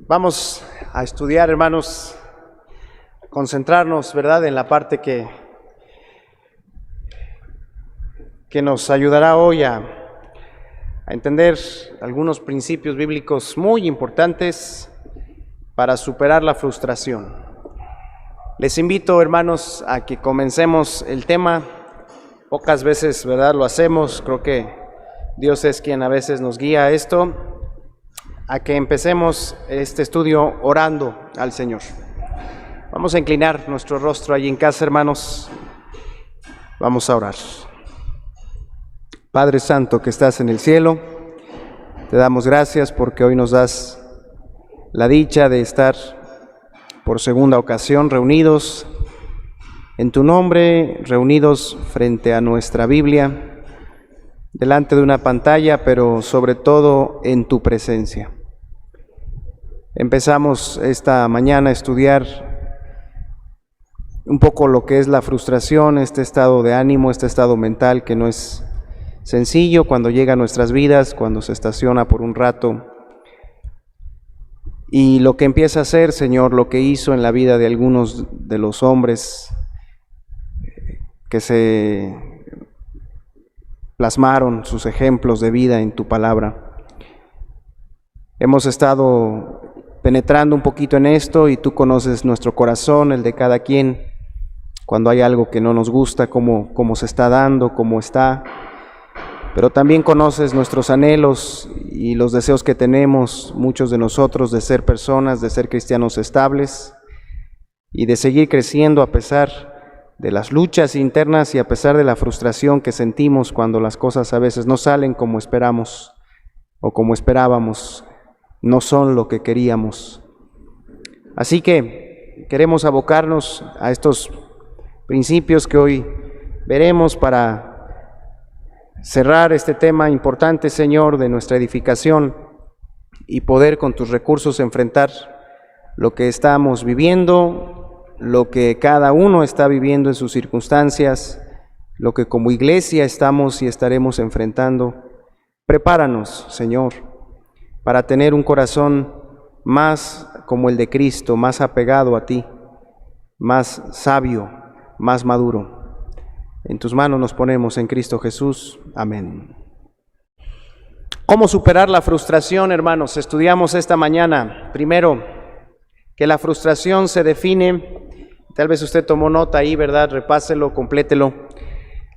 Vamos a estudiar, hermanos, concentrarnos, ¿verdad?, en la parte que nos ayudará hoy a entender algunos principios bíblicos muy importantes para superar la frustración. Les invito, hermanos, a que comencemos el tema. Pocas veces, ¿verdad?, lo hacemos. Creo que Dios es quien a veces nos guía a esto, a que empecemos este estudio orando al Señor. Vamos a inclinar nuestro rostro allí en casa, hermanos. Vamos a orar. Padre Santo que estás en el cielo, te damos gracias porque hoy nos das la dicha de estar por segunda ocasión reunidos en tu nombre, reunidos frente a nuestra Biblia, delante de una pantalla, pero sobre todo en tu presencia. Empezamos esta mañana a estudiar un poco lo que es la frustración, este estado de ánimo, este estado mental que no es sencillo cuando llega a nuestras vidas, cuando se estaciona por un rato. Y lo que empieza a hacer, Señor, lo que hizo en la vida de algunos de los hombres que se plasmaron sus ejemplos de vida en tu palabra. Hemos estado penetrando un poquito en esto y tú conoces nuestro corazón, el de cada quien, cuando hay algo que no nos gusta, cómo se está dando, cómo está, pero también conoces nuestros anhelos y los deseos que tenemos, muchos de nosotros, de ser personas, de ser cristianos estables y de seguir creciendo a pesar de las luchas internas y a pesar de la frustración que sentimos cuando las cosas a veces no salen como esperamos o como esperábamos. No son lo que queríamos. Así que queremos abocarnos a estos principios que hoy veremos para cerrar este tema importante, Señor, de nuestra edificación y poder con tus recursos enfrentar lo que estamos viviendo, lo que cada uno está viviendo en sus circunstancias, lo que como iglesia estamos y estaremos enfrentando. Prepáranos, Señor, para tener un corazón más como el de Cristo, más apegado a ti, más sabio, más maduro. En tus manos nos ponemos en Cristo Jesús. Amén. ¿Cómo superar la frustración, hermanos? Estudiamos esta mañana, primero, que la frustración se define, tal vez usted tomó nota ahí, ¿verdad? Repáselo, complételo.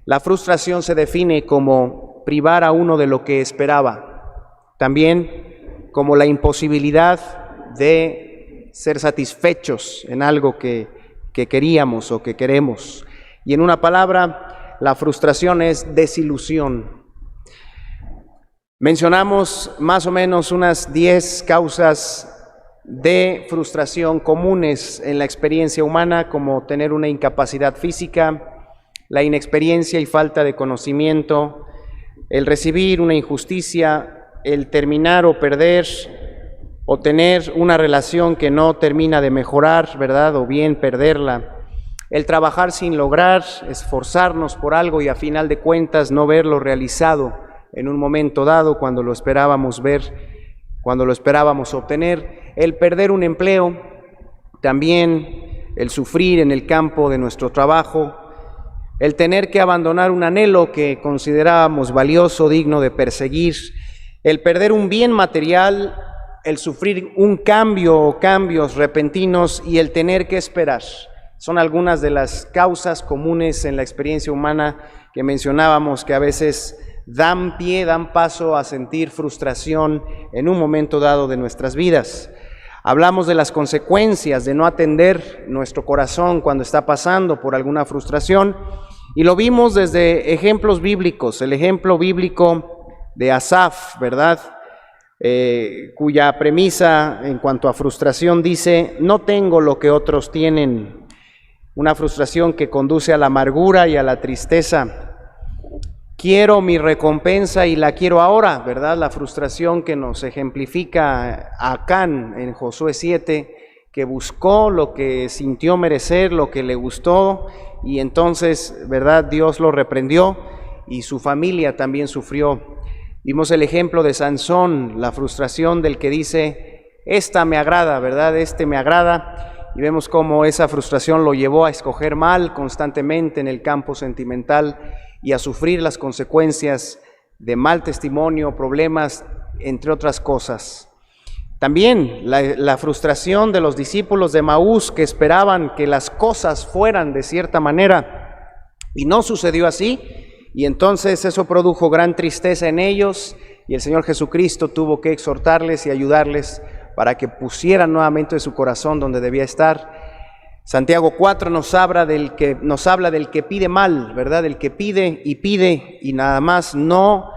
La frustración se define como privar a uno de lo que esperaba. También como la imposibilidad de ser satisfechos en algo que queríamos o que queremos. Y en una palabra, la frustración es desilusión. Mencionamos más o menos unas 10 causas de frustración comunes en la experiencia humana, como tener una incapacidad física, la inexperiencia y falta de conocimiento, el recibir una injusticia, el terminar o perder, o tener una relación que no termina de mejorar, ¿verdad?, o bien perderla, el trabajar sin lograr, esforzarnos por algo y a final de cuentas no verlo realizado en un momento dado cuando lo esperábamos ver, cuando lo esperábamos obtener, el perder un empleo, también el sufrir en el campo de nuestro trabajo, el tener que abandonar un anhelo que considerábamos valioso, digno de perseguir, el perder un bien material, el sufrir un cambio o cambios repentinos y el tener que esperar. Son algunas de las causas comunes en la experiencia humana que mencionábamos, que a veces dan paso a sentir frustración en un momento dado de nuestras vidas. Hablamos de las consecuencias de no atender nuestro corazón cuando está pasando por alguna frustración y lo vimos desde ejemplos bíblicos. El ejemplo bíblico de Asaf, ¿verdad?, cuya premisa en cuanto a frustración dice: no tengo lo que otros tienen. Una frustración que conduce a la amargura y a la tristeza. Quiero mi recompensa y la quiero ahora, ¿verdad? La frustración que nos ejemplifica Acán en Josué 7, que buscó lo que sintió merecer, lo que le gustó, y entonces, ¿verdad?, Dios lo reprendió y su familia también sufrió. Vimos el ejemplo de Sansón, la frustración del que dice: esta me agrada, ¿verdad? Este me agrada. Y vemos cómo esa frustración lo llevó a escoger mal constantemente en el campo sentimental y a sufrir las consecuencias de mal testimonio, problemas, entre otras cosas. También la frustración de los discípulos de Emaús, que esperaban que las cosas fueran de cierta manera y no sucedió así, y entonces eso produjo gran tristeza en ellos, y el Señor Jesucristo tuvo que exhortarles y ayudarles para que pusieran nuevamente su corazón donde debía estar. Santiago 4 nos habla del que pide mal, ¿verdad? El que pide y nada más no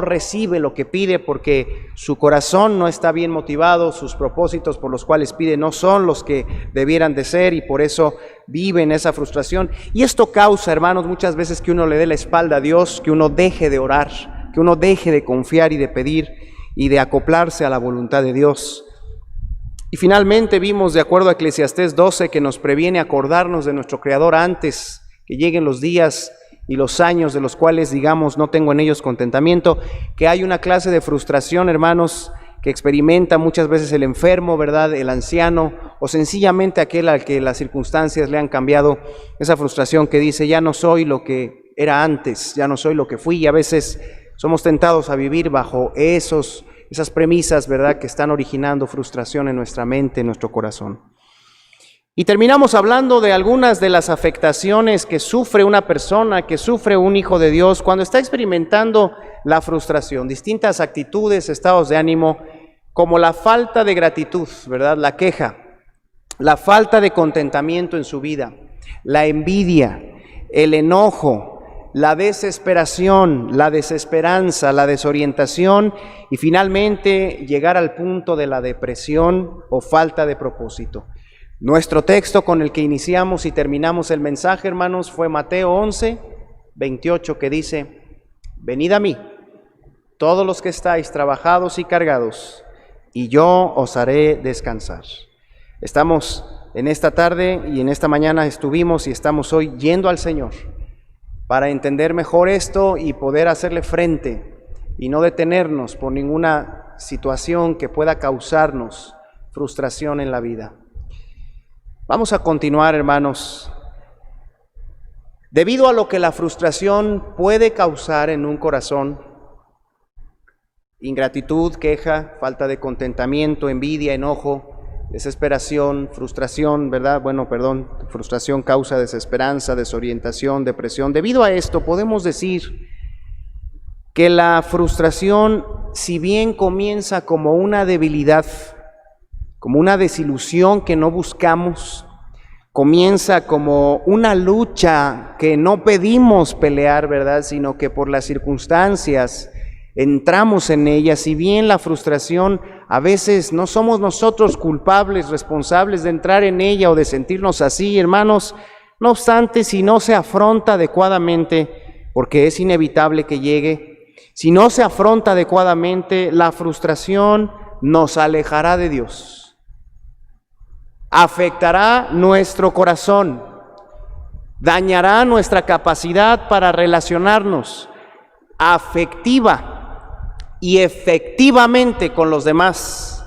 recibe lo que pide porque su corazón no está bien motivado, sus propósitos por los cuales pide no son los que debieran de ser y por eso vive en esa frustración. Y esto causa, hermanos, muchas veces que uno le dé la espalda a Dios, que uno deje de orar, que uno deje de confiar y de pedir y de acoplarse a la voluntad de Dios. Y finalmente vimos, de acuerdo a Eclesiastés 12, que nos previene acordarnos de nuestro Creador antes que lleguen los días y los años de los cuales, digamos, no tengo en ellos contentamiento, que hay una clase de frustración, hermanos, que experimenta muchas veces el enfermo, ¿verdad?, el anciano, o sencillamente aquel al que las circunstancias le han cambiado, esa frustración que dice, ya no soy lo que era antes, ya no soy lo que fui, y a veces somos tentados a vivir bajo esas premisas, ¿verdad?, que están originando frustración en nuestra mente, en nuestro corazón. Y terminamos hablando de algunas de las afectaciones que sufre una persona, que sufre un hijo de Dios cuando está experimentando la frustración, distintas actitudes, estados de ánimo, como la falta de gratitud, ¿verdad?, la queja, la falta de contentamiento en su vida, la envidia, el enojo, la desesperación, la desesperanza, la desorientación y finalmente llegar al punto de la depresión o falta de propósito. Nuestro texto con el que iniciamos y terminamos el mensaje, hermanos, fue Mateo 11, 28, que dice, venid a mí, todos los que estáis trabajados y cargados, y yo os haré descansar. Estamos en esta tarde y en esta mañana estuvimos y estamos hoy yendo al Señor para entender mejor esto y poder hacerle frente y no detenernos por ninguna situación que pueda causarnos frustración en la vida. Vamos a continuar, hermanos. Debido a lo que la frustración puede causar en un corazón, ingratitud, queja, falta de contentamiento, envidia, enojo, desesperación, frustración, ¿verdad? Frustración causa desesperanza, desorientación, depresión. Debido a esto podemos decir que la frustración, si bien comienza como una debilidad, como una desilusión que no buscamos, comienza como una lucha que no pedimos pelear, ¿verdad?, sino que por las circunstancias entramos en ella. Si bien la frustración a veces no somos nosotros culpables, responsables de entrar en ella o de sentirnos así, hermanos, no obstante, si no se afronta adecuadamente, porque es inevitable que llegue, si no se afronta adecuadamente, la frustración nos alejará de Dios. Afectará nuestro corazón, dañará nuestra capacidad para relacionarnos afectiva y efectivamente con los demás.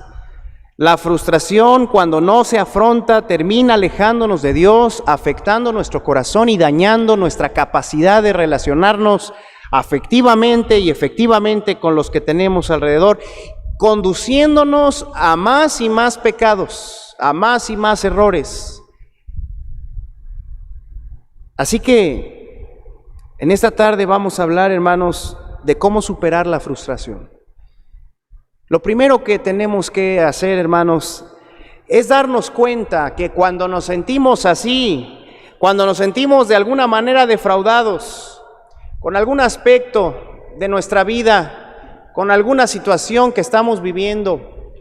La frustración, cuando no se afronta, termina alejándonos de Dios, afectando nuestro corazón y dañando nuestra capacidad de relacionarnos afectivamente y efectivamente con los que tenemos alrededor, conduciéndonos a más y más pecados, a más y más errores. Así que en esta tarde vamos a hablar, hermanos, de cómo superar la frustración. Lo primero que tenemos que hacer, hermanos, es darnos cuenta que cuando nos sentimos así, cuando nos sentimos de alguna manera defraudados, con algún aspecto de nuestra vida, con alguna situación que estamos viviendo,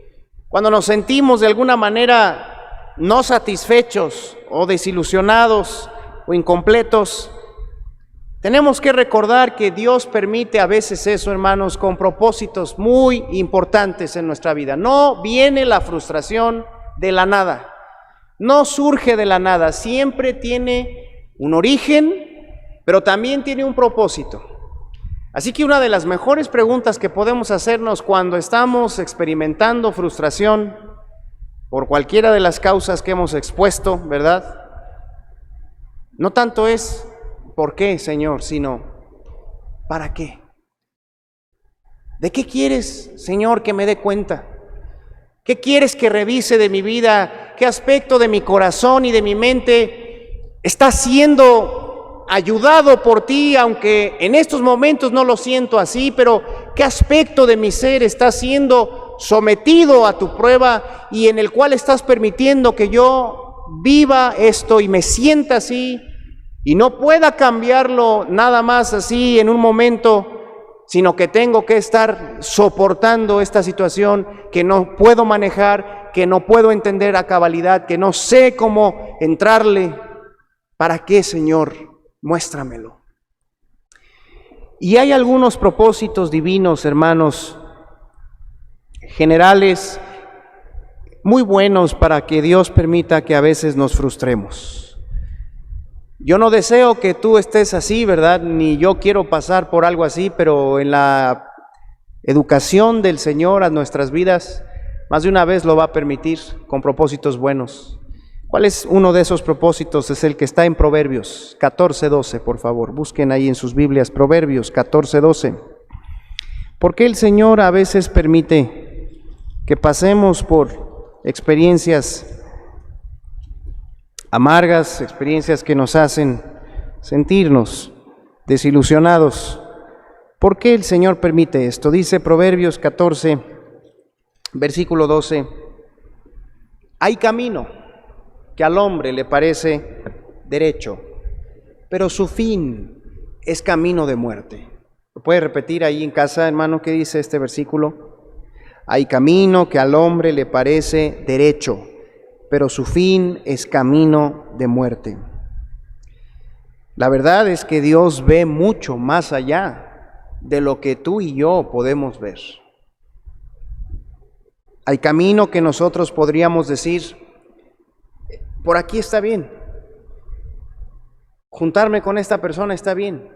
cuando nos sentimos de alguna manera no satisfechos o desilusionados o incompletos, tenemos que recordar que Dios permite a veces eso, hermanos, con propósitos muy importantes en nuestra vida. No viene la frustración de la nada, no surge de la nada, siempre tiene un origen, pero también tiene un propósito. Así que una de las mejores preguntas que podemos hacernos cuando estamos experimentando frustración por cualquiera de las causas que hemos expuesto, ¿verdad? No tanto es ¿por qué, Señor?, sino ¿para qué? ¿De qué quieres, Señor, que me dé cuenta? ¿Qué quieres que revise de mi vida? ¿Qué aspecto de mi corazón y de mi mente está siendo ayudado por ti, aunque en estos momentos no lo siento así? Pero ¿qué aspecto de mi ser está siendo sometido a tu prueba y en el cual estás permitiendo que yo viva esto y me sienta así y no pueda cambiarlo nada más así en un momento, sino que tengo que estar soportando esta situación que no puedo manejar, que no puedo entender a cabalidad, que no sé cómo entrarle? ¿Para qué, Señor? Muéstramelo. Y hay algunos propósitos divinos, hermanos, generales, muy buenos para que Dios permita que a veces nos frustremos. Yo no deseo que tú estés así, ¿verdad? Ni yo quiero pasar por algo así, pero en la educación del Señor a nuestras vidas, más de una vez lo va a permitir con propósitos buenos. ¿Cuál es uno de esos propósitos? Es el que está en Proverbios 14:12, por favor. Busquen ahí en sus Biblias, Proverbios 14:12. ¿Por qué el Señor a veces permite que pasemos por experiencias amargas, experiencias que nos hacen sentirnos desilusionados? ¿Por qué el Señor permite esto? Dice Proverbios 14, versículo 12, hay camino que al hombre le parece derecho, pero su fin es camino de muerte. ¿Lo puede repetir ahí en casa, hermano? ¿Qué dice este versículo? Hay camino que al hombre le parece derecho, pero su fin es camino de muerte. La verdad es que Dios ve mucho más allá de lo que tú y yo podemos ver. Hay camino que nosotros podríamos decir, por aquí está bien, juntarme con esta persona está bien,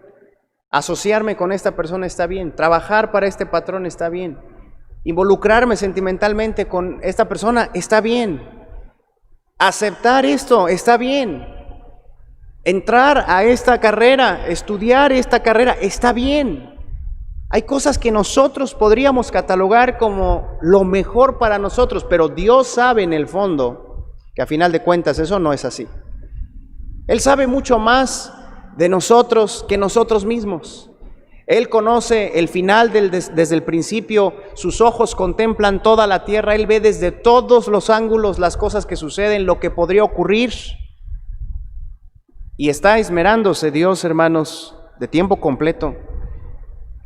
asociarme con esta persona está bien, trabajar para este patrón está bien, involucrarme sentimentalmente con esta persona está bien, aceptar esto está bien, entrar a esta carrera, estudiar esta carrera está bien. Hay cosas que nosotros podríamos catalogar como lo mejor para nosotros, pero Dios sabe en el fondo que a final de cuentas eso no es así. Él sabe mucho más de nosotros que nosotros mismos. Él conoce el final desde el principio, sus ojos contemplan toda la tierra, Él ve desde todos los ángulos las cosas que suceden, lo que podría ocurrir. Y está esmerándose Dios, hermanos, de tiempo completo,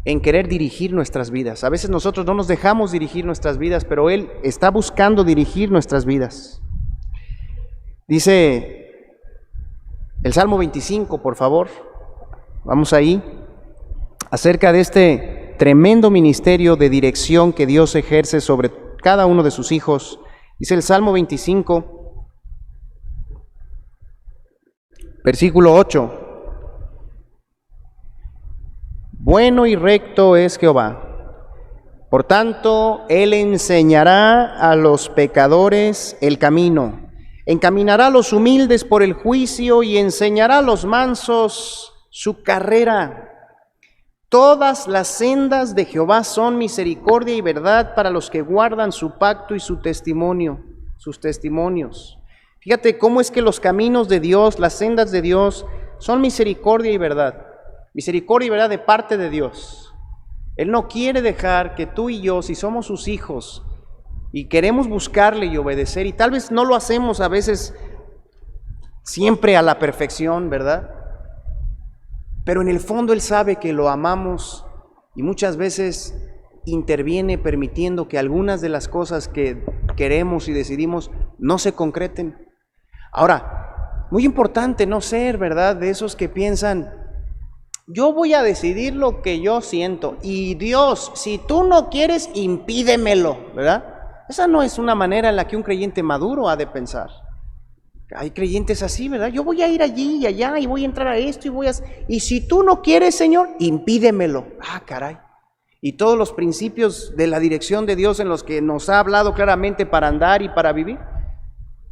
en querer dirigir nuestras vidas. A veces nosotros no nos dejamos dirigir nuestras vidas, pero Él está buscando dirigir nuestras vidas. Dice el Salmo 25, por favor, vamos ahí, acerca de este tremendo ministerio de dirección que Dios ejerce sobre cada uno de sus hijos. Dice el Salmo 25, versículo 8. Bueno y recto es Jehová, por tanto, Él enseñará a los pecadores el camino, encaminará a los humildes por el juicio y enseñará a los mansos su carrera. Todas las sendas de Jehová son misericordia y verdad para los que guardan su pacto y su testimonio, sus testimonios. Fíjate cómo es que los caminos de Dios, las sendas de Dios, son misericordia y verdad. Misericordia y verdad de parte de Dios. Él no quiere dejar que tú y yo, si somos sus hijos y queremos buscarle y obedecer, y tal vez no lo hacemos a veces siempre a la perfección, ¿verdad? Pero en el fondo Él sabe que lo amamos y muchas veces interviene permitiendo que algunas de las cosas que queremos y decidimos no se concreten. Ahora, muy importante no ser, ¿verdad?, de esos que piensan, yo voy a decidir lo que yo siento y Dios, si tú no quieres, impídemelo, ¿verdad? Esa no es una manera en la que un creyente maduro ha de pensar. Hay creyentes así, ¿verdad? Yo voy a ir allí y allá y voy a entrar a esto y voy a... Y si tú no quieres, Señor, impídemelo. Ah, caray. Y todos los principios de la dirección de Dios en los que nos ha hablado claramente para andar y para vivir,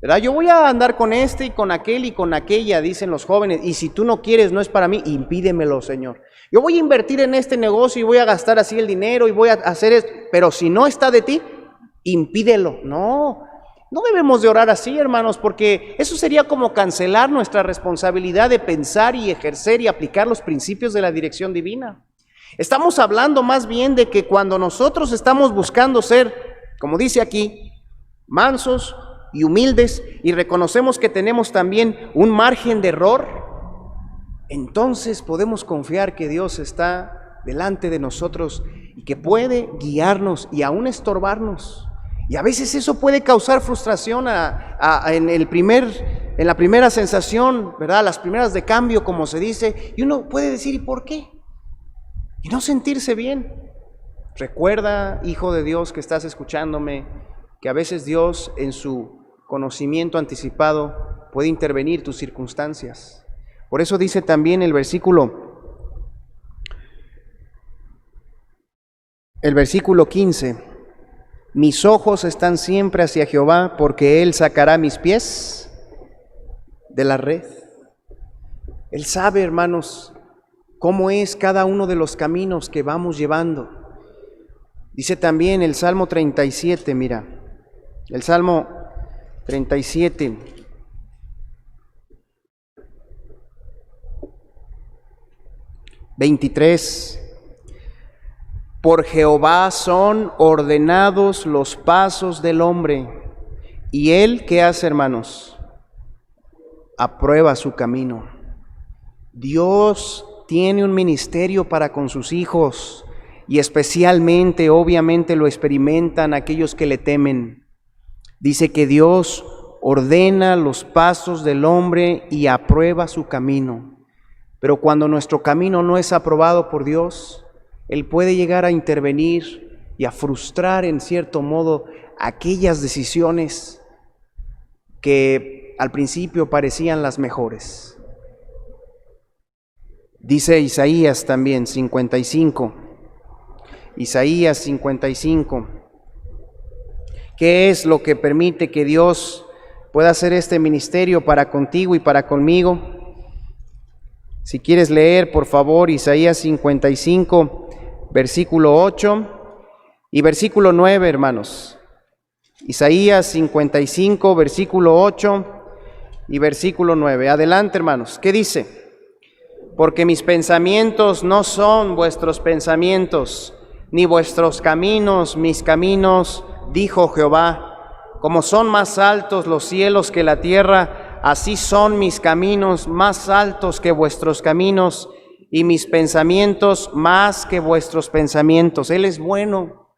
¿verdad? Yo voy a andar con este y con aquel y con aquella, dicen los jóvenes, y si tú no quieres, no es para mí, impídemelo, Señor. Yo voy a invertir en este negocio y voy a gastar así el dinero y voy a hacer esto, pero si no está de ti, impídelo. No debemos de orar así, hermanos, porque eso sería como cancelar nuestra responsabilidad de pensar y ejercer y aplicar los principios de la dirección divina. Estamos hablando más bien de que cuando nosotros estamos buscando ser, como dice aquí, mansos y humildes, y reconocemos que tenemos también un margen de error, entonces podemos confiar que Dios está delante de nosotros y que puede guiarnos y aún estorbarnos. Y a veces eso puede causar frustración en la primera sensación, ¿verdad? Las primeras de cambio, como se dice, y uno puede decir, ¿y por qué? Y no sentirse bien. Recuerda, hijo de Dios que estás escuchándome, que a veces Dios en su conocimiento anticipado puede intervenir tus circunstancias. Por eso dice también el versículo 15, mis ojos están siempre hacia Jehová, porque Él sacará mis pies de la red. Él sabe, hermanos, cómo es cada uno de los caminos que vamos llevando. Dice también el Salmo 37, mira, el Salmo 37, (23) Por Jehová son ordenados los pasos del hombre, y Él, ¿qué hace, hermanos? Aprueba su camino. Dios tiene un ministerio para con sus hijos, y especialmente, obviamente, lo experimentan aquellos que le temen. Dice que Dios ordena los pasos del hombre y aprueba su camino. Pero cuando nuestro camino no es aprobado por Dios, Él puede llegar a intervenir y a frustrar en cierto modo aquellas decisiones que al principio parecían las mejores. Dice Isaías también 55, Isaías 55, ¿qué es lo que permite que Dios pueda hacer este ministerio para contigo y para conmigo? Si quieres leer, por favor, Isaías 55, versículo 8 y versículo 9, hermanos. Isaías 55, versículo 8 y versículo 9. Adelante, hermanos. ¿Qué dice? Porque mis pensamientos no son vuestros pensamientos, ni vuestros caminos mis caminos, dijo Jehová. Como son más altos los cielos que la tierra, así son mis caminos más altos que vuestros caminos, y mis pensamientos más que vuestros pensamientos. Él es bueno.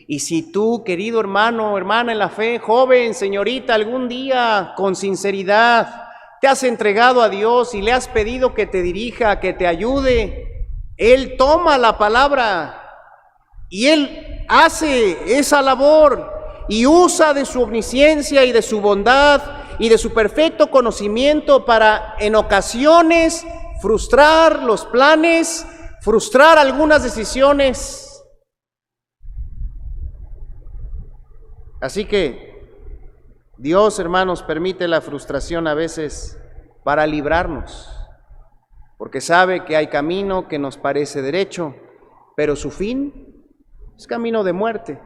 Y si tú, querido hermano, hermana en la fe, joven, señorita, algún día con sinceridad te has entregado a Dios y le has pedido que te dirija, que te ayude, Él toma la palabra y Él hace esa labor y usa de su omnisciencia y de su bondad y de su perfecto conocimiento para en ocasiones frustrar los planes, frustrar algunas decisiones. Así que Dios, hermanos, permite la frustración a veces para librarnos, porque sabe que hay camino que nos parece derecho, pero su fin es camino de muerte.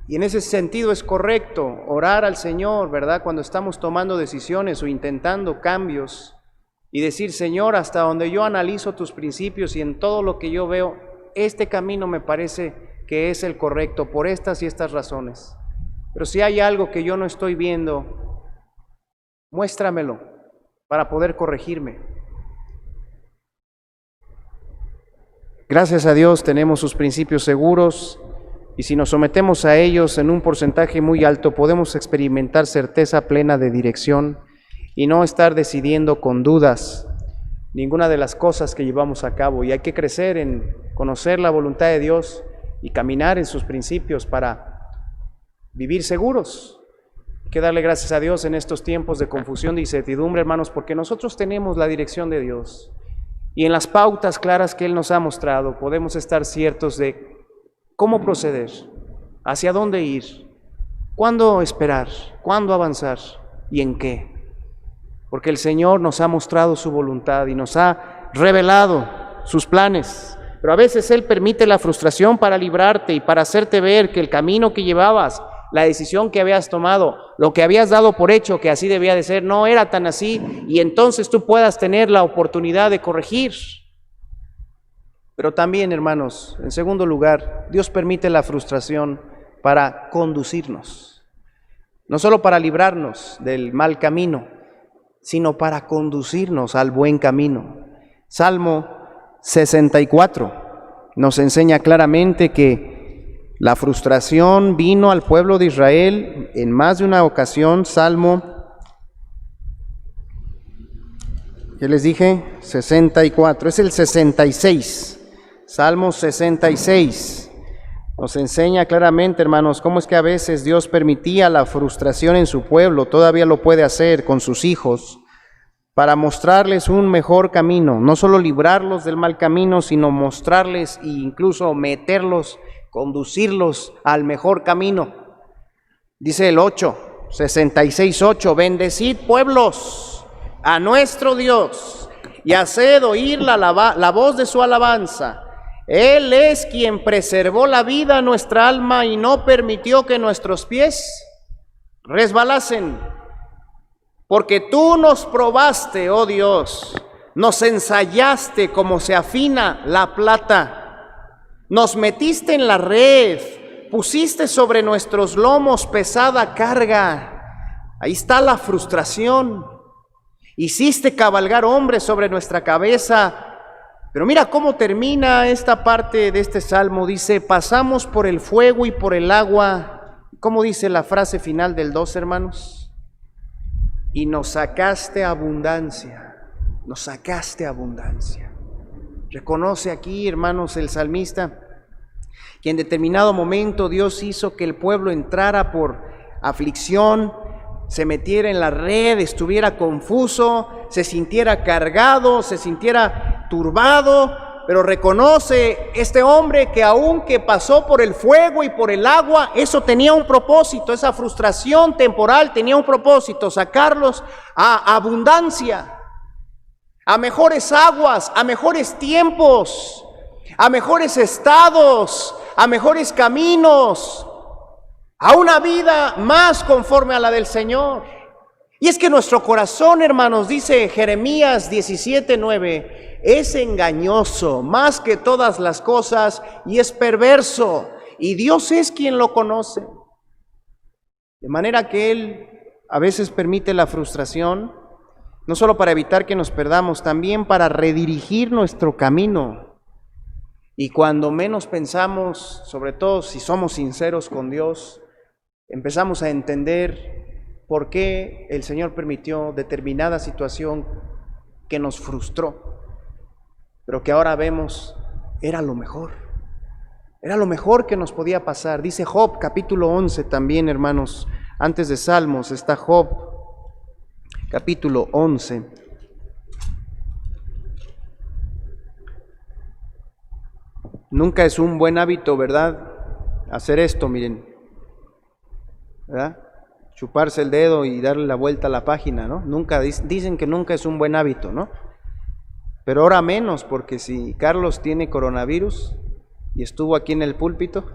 Y en ese sentido es correcto orar al Señor, ¿verdad? Cuando estamos tomando decisiones o intentando cambios y decir, Señor, hasta donde yo analizo tus principios y en todo lo que yo veo, este camino me parece que es el correcto por estas y estas razones. Pero si hay algo que yo no estoy viendo, muéstramelo para poder corregirme. Gracias a Dios tenemos sus principios seguros y si nos sometemos a ellos en un porcentaje muy alto, podemos experimentar certeza plena de dirección y no estar decidiendo con dudas ninguna de las cosas que llevamos a cabo. Y hay que crecer en conocer la voluntad de Dios y caminar en sus principios para vivir seguros. Hay que darle gracias a Dios en estos tiempos de confusión y incertidumbre, hermanos, porque nosotros tenemos la dirección de Dios. Y en las pautas claras que Él nos ha mostrado, podemos estar ciertos de cómo proceder, hacia dónde ir, cuándo esperar, cuándo avanzar y en qué. Porque el Señor nos ha mostrado su voluntad y nos ha revelado sus planes. Pero a veces Él permite la frustración para librarte y para hacerte ver que el camino que llevabas, la decisión que habías tomado, lo que habías dado por hecho que así debía de ser, no era tan así, y entonces tú puedas tener la oportunidad de corregir. Pero también, hermanos, en segundo lugar, Dios permite la frustración para conducirnos, no solo para librarnos del mal camino, sino para conducirnos al buen camino. Salmo 64 nos enseña claramente que la frustración vino al pueblo de Israel en más de una ocasión. Salmo, ¿qué les dije? 64, es el 66, Salmo 66. Nos enseña claramente, hermanos, cómo es que a veces Dios permitía la frustración en su pueblo, todavía lo puede hacer con sus hijos, para mostrarles un mejor camino, no solo librarlos del mal camino, sino mostrarles e incluso meterlos, conducirlos al mejor camino. Dice el 66:8, bendecid pueblos a nuestro Dios y haced oír la voz de su alabanza. Él es quien preservó la vida a nuestra alma y no permitió que nuestros pies resbalasen. Porque tú nos probaste, oh Dios, nos ensayaste como se afina la plata, nos metiste en la red, pusiste sobre nuestros lomos pesada carga. Ahí está la frustración. Hiciste cabalgar hombres sobre nuestra cabeza. Pero mira cómo termina esta parte de este salmo. Dice, pasamos por el fuego y por el agua. ¿Cómo dice la frase final del 2, hermanos? Y nos sacaste abundancia, nos sacaste abundancia. Reconoce aquí, hermanos, el salmista, que en determinado momento Dios hizo que el pueblo entrara por aflicción, se metiera en la red, estuviera confuso, se sintiera cargado, se sintiera turbado, pero reconoce este hombre que aunque pasó por el fuego y por el agua, eso tenía un propósito, esa frustración temporal tenía un propósito, sacarlos a abundancia, a mejores aguas, a mejores tiempos, a mejores estados, a mejores caminos, a una vida más conforme a la del Señor. Y es que nuestro corazón, hermanos, dice Jeremías 17:9, es engañoso más que todas las cosas y es perverso, y Dios es quien lo conoce. De manera que Él a veces permite la frustración, no solo para evitar que nos perdamos, también para redirigir nuestro camino. Y cuando menos pensamos, sobre todo si somos sinceros con Dios, empezamos a entender por qué el Señor permitió determinada situación que nos frustró, pero que ahora vemos era lo mejor que nos podía pasar. Dice Job, capítulo 11 también, hermanos, antes de Salmos está Job, capítulo 11. Nunca es un buen hábito, ¿verdad?, hacer esto, miren, ¿verdad? Chuparse el dedo y darle la vuelta a la página, ¿no? Nunca, dicen que nunca es un buen hábito, ¿no? Pero ahora menos, porque si Carlos tiene coronavirus y estuvo aquí en el púlpito,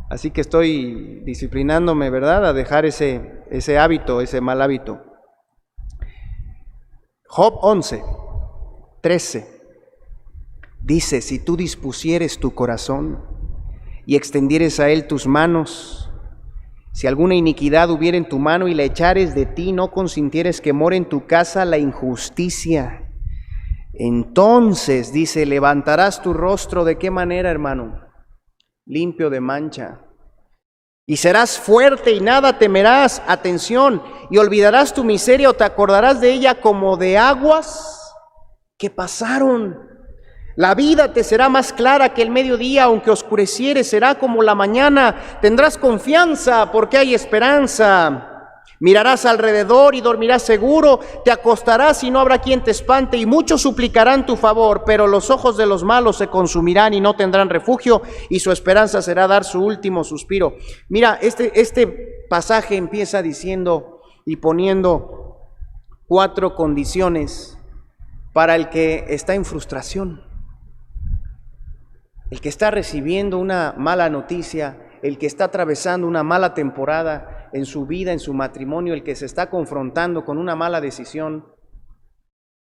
así que estoy disciplinándome, ¿verdad?, a dejar ese hábito, ese mal hábito. Job 11:13 dice, si tú dispusieres tu corazón y extendieres a él tus manos, si alguna iniquidad hubiera en tu mano y la echares de ti, no consintieres que more en tu casa la injusticia. Entonces, dice, levantarás tu rostro, ¿de qué manera, hermano? Limpio de mancha. Y serás fuerte y nada temerás, atención, y olvidarás tu miseria o te acordarás de ella como de aguas que pasaron. La vida te será más clara que el mediodía, aunque oscureciere, será como la mañana. Tendrás confianza porque hay esperanza. Mirarás alrededor y dormirás seguro, te acostarás y no habrá quien te espante, y muchos suplicarán tu favor, pero los ojos de los malos se consumirán y no tendrán refugio, y su esperanza será dar su último suspiro. Mira, este pasaje empieza diciendo y poniendo 4 condiciones para el que está en frustración, el que está recibiendo una mala noticia, el que está atravesando una mala temporada en su vida, en su matrimonio, el que se está confrontando con una mala decisión,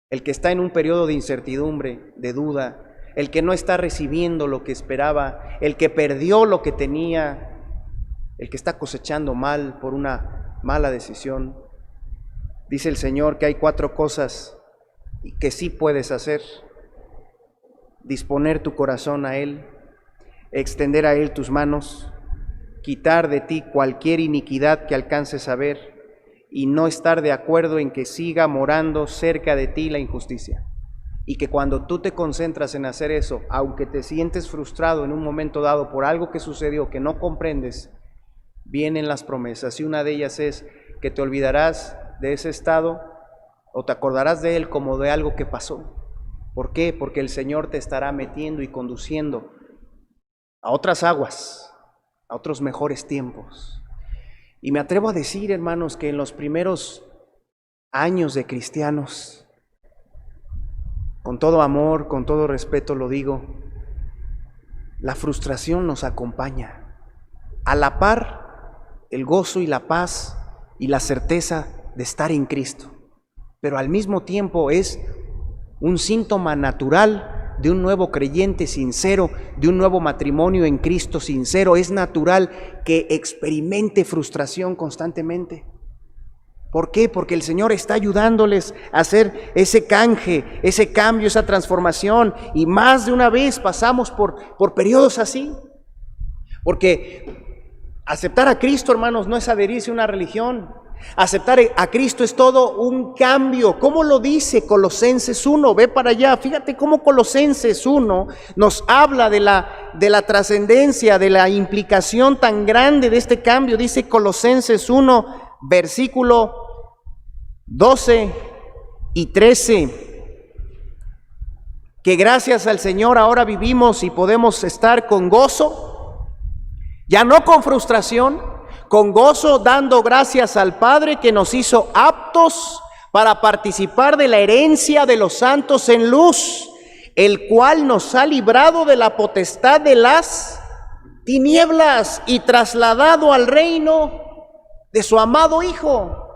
el que está en un periodo de incertidumbre, de duda, el que no está recibiendo lo que esperaba, el que perdió lo que tenía, el que está cosechando mal por una mala decisión. Dice el Señor que hay 4 cosas que sí puedes hacer: disponer tu corazón a Él, extender a Él tus manos, quitar de ti cualquier iniquidad que alcances a ver, y no estar de acuerdo en que siga morando cerca de ti la injusticia. Y que cuando tú te concentras en hacer eso, aunque te sientes frustrado en un momento dado por algo que sucedió que no comprendes, vienen las promesas, y una de ellas es que te olvidarás de ese estado o te acordarás de él como de algo que pasó. ¿Por qué? Porque el Señor te estará metiendo y conduciendo a otras aguas, a otros mejores tiempos. Y me atrevo a decir, hermanos, que en los primeros años de cristianos, con todo amor, con todo respeto lo digo, la frustración nos acompaña. A la par, el gozo y la paz y la certeza de estar en Cristo. Pero al mismo tiempo es un síntoma natural de un nuevo creyente sincero, de un nuevo matrimonio en Cristo sincero. Es natural que experimente frustración constantemente. ¿Por qué? Porque el Señor está ayudándoles a hacer ese canje, ese cambio, esa transformación. Y más de una vez pasamos por periodos así. Porque aceptar a Cristo, hermanos, no es adherirse a una religión. Aceptar a Cristo es todo un cambio. ¿Cómo lo dice Colosenses 1? Ve para allá, fíjate cómo Colosenses 1 nos habla de la trascendencia, de la implicación tan grande de este cambio. Dice Colosenses 1, versículo 12 y 13, que gracias al Señor ahora vivimos y podemos estar con gozo, ya no con frustración, con gozo, dando gracias al Padre que nos hizo aptos para participar de la herencia de los santos en luz, el cual nos ha librado de la potestad de las tinieblas y trasladado al reino de su amado Hijo.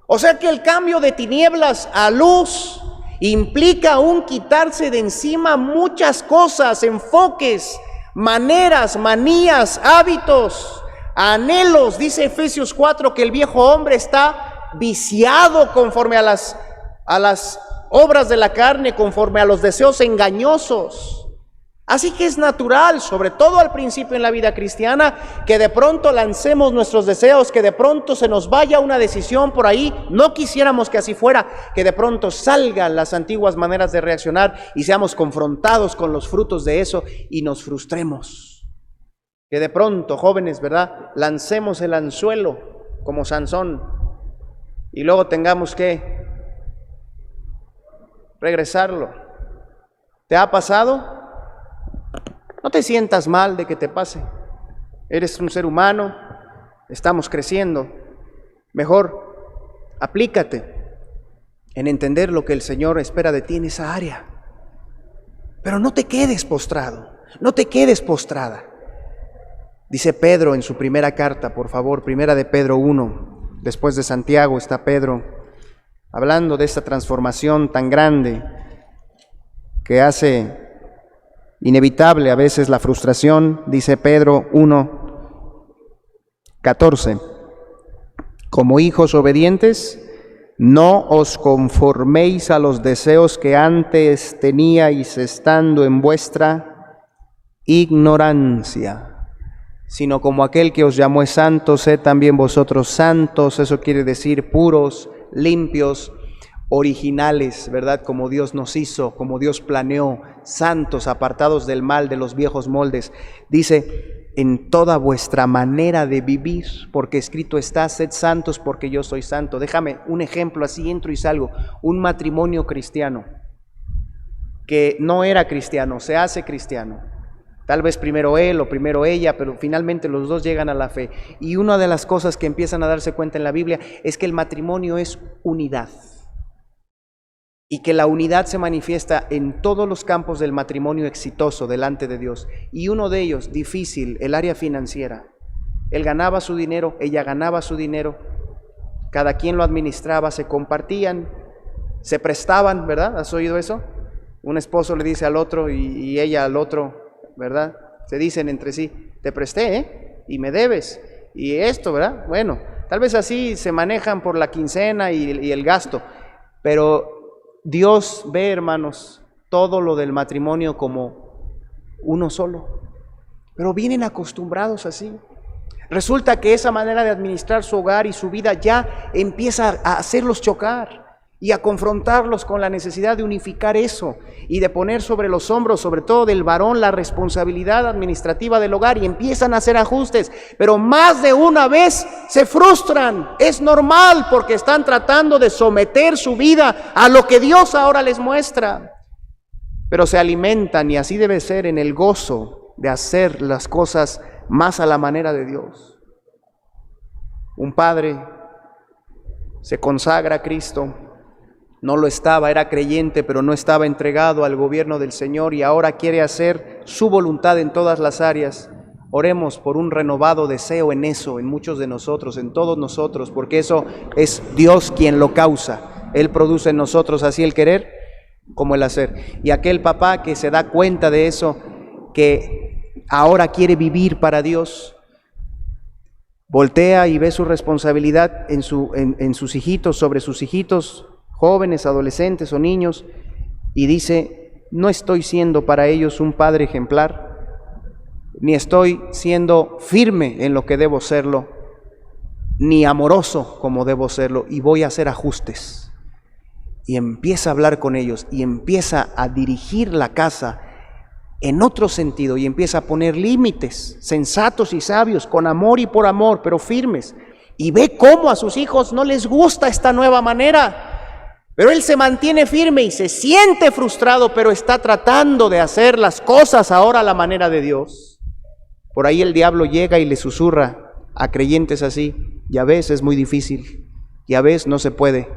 O sea que el cambio de tinieblas a luz implica un quitarse de encima muchas cosas, enfoques, maneras, manías, hábitos, anhelos. Dice Efesios 4 que el viejo hombre está viciado conforme a las obras de la carne, conforme a los deseos engañosos. Así que es natural, sobre todo al principio en la vida cristiana, que de pronto lancemos nuestros deseos, que de pronto se nos vaya una decisión por ahí. No quisiéramos que así fuera, que de pronto salgan las antiguas maneras de reaccionar y seamos confrontados con los frutos de eso y nos frustremos. Que de pronto, jóvenes, ¿verdad?, lancemos el anzuelo como Sansón y luego tengamos que regresarlo. ¿Te ha pasado? No te sientas mal de que te pase. Eres un ser humano, estamos creciendo. Mejor, aplícate en entender lo que el Señor espera de ti en esa área. Pero no te quedes postrado, no te quedes postrada. Dice Pedro en su primera carta, por favor, primera de Pedro 1, después de Santiago está Pedro, hablando de esta transformación tan grande que hace inevitable a veces la frustración. Dice Pedro 1:14, como hijos obedientes, no os conforméis a los deseos que antes teníais estando en vuestra ignorancia, sino como aquel que os llamó es santo, sed también vosotros santos. Eso quiere decir puros, limpios, originales, ¿verdad? Como Dios nos hizo, como Dios planeó, santos, apartados del mal, de los viejos moldes. Dice, en toda vuestra manera de vivir, porque escrito está, sed santos porque yo soy santo. Déjame un ejemplo, así entro y salgo. Un matrimonio cristiano que no era cristiano, se hace cristiano. Tal vez primero él o primero ella, pero finalmente los dos llegan a la fe. Y una de las cosas que empiezan a darse cuenta en la Biblia es que el matrimonio es unidad. Y que la unidad se manifiesta en todos los campos del matrimonio exitoso delante de Dios. Y uno de ellos, difícil, el área financiera. Él ganaba su dinero, ella ganaba su dinero, cada quien lo administraba, se compartían, se prestaban, ¿verdad? ¿Has oído eso? Un esposo le dice al otro y ella al otro, ¿verdad? Se dicen entre sí, te presté, y me debes, y esto, ¿verdad? Bueno, tal vez así se manejan por la quincena y el gasto, pero Dios ve, hermanos, todo lo del matrimonio como uno solo, pero vienen acostumbrados así. Resulta que esa manera de administrar su hogar y su vida ya empieza a hacerlos chocar y a confrontarlos con la necesidad de unificar eso y de poner sobre los hombros, sobre todo del varón, la responsabilidad administrativa del hogar, y empiezan a hacer ajustes, pero más de una vez se frustran. Es normal, porque están tratando de someter su vida a lo que Dios ahora les muestra, pero se alimentan, y así debe ser, en el gozo de hacer las cosas más a la manera de Dios. Un padre se consagra a Cristo. No lo estaba, era creyente, pero no estaba entregado al gobierno del Señor, y ahora quiere hacer su voluntad en todas las áreas. Oremos por un renovado deseo en eso, en muchos de nosotros, en todos nosotros, porque eso es Dios quien lo causa. Él produce en nosotros así el querer como el hacer. Y aquel papá que se da cuenta de eso, que ahora quiere vivir para Dios, voltea y ve su responsabilidad en sus hijitos, sobre sus hijitos, jóvenes, adolescentes o niños, y dice, no estoy siendo para ellos un padre ejemplar, ni estoy siendo firme en lo que debo serlo, ni amoroso como debo serlo, y voy a hacer ajustes. Y empieza a hablar con ellos, y empieza a dirigir la casa en otro sentido, y empieza a poner límites sensatos y sabios, con amor y por amor, pero firmes. Y ve cómo a sus hijos no les gusta esta nueva manera, pero él se mantiene firme y se siente frustrado, pero está tratando de hacer las cosas ahora a la manera de Dios. Por ahí el diablo llega y le susurra a creyentes así, ya ves, es muy difícil, ya ves, no se puede,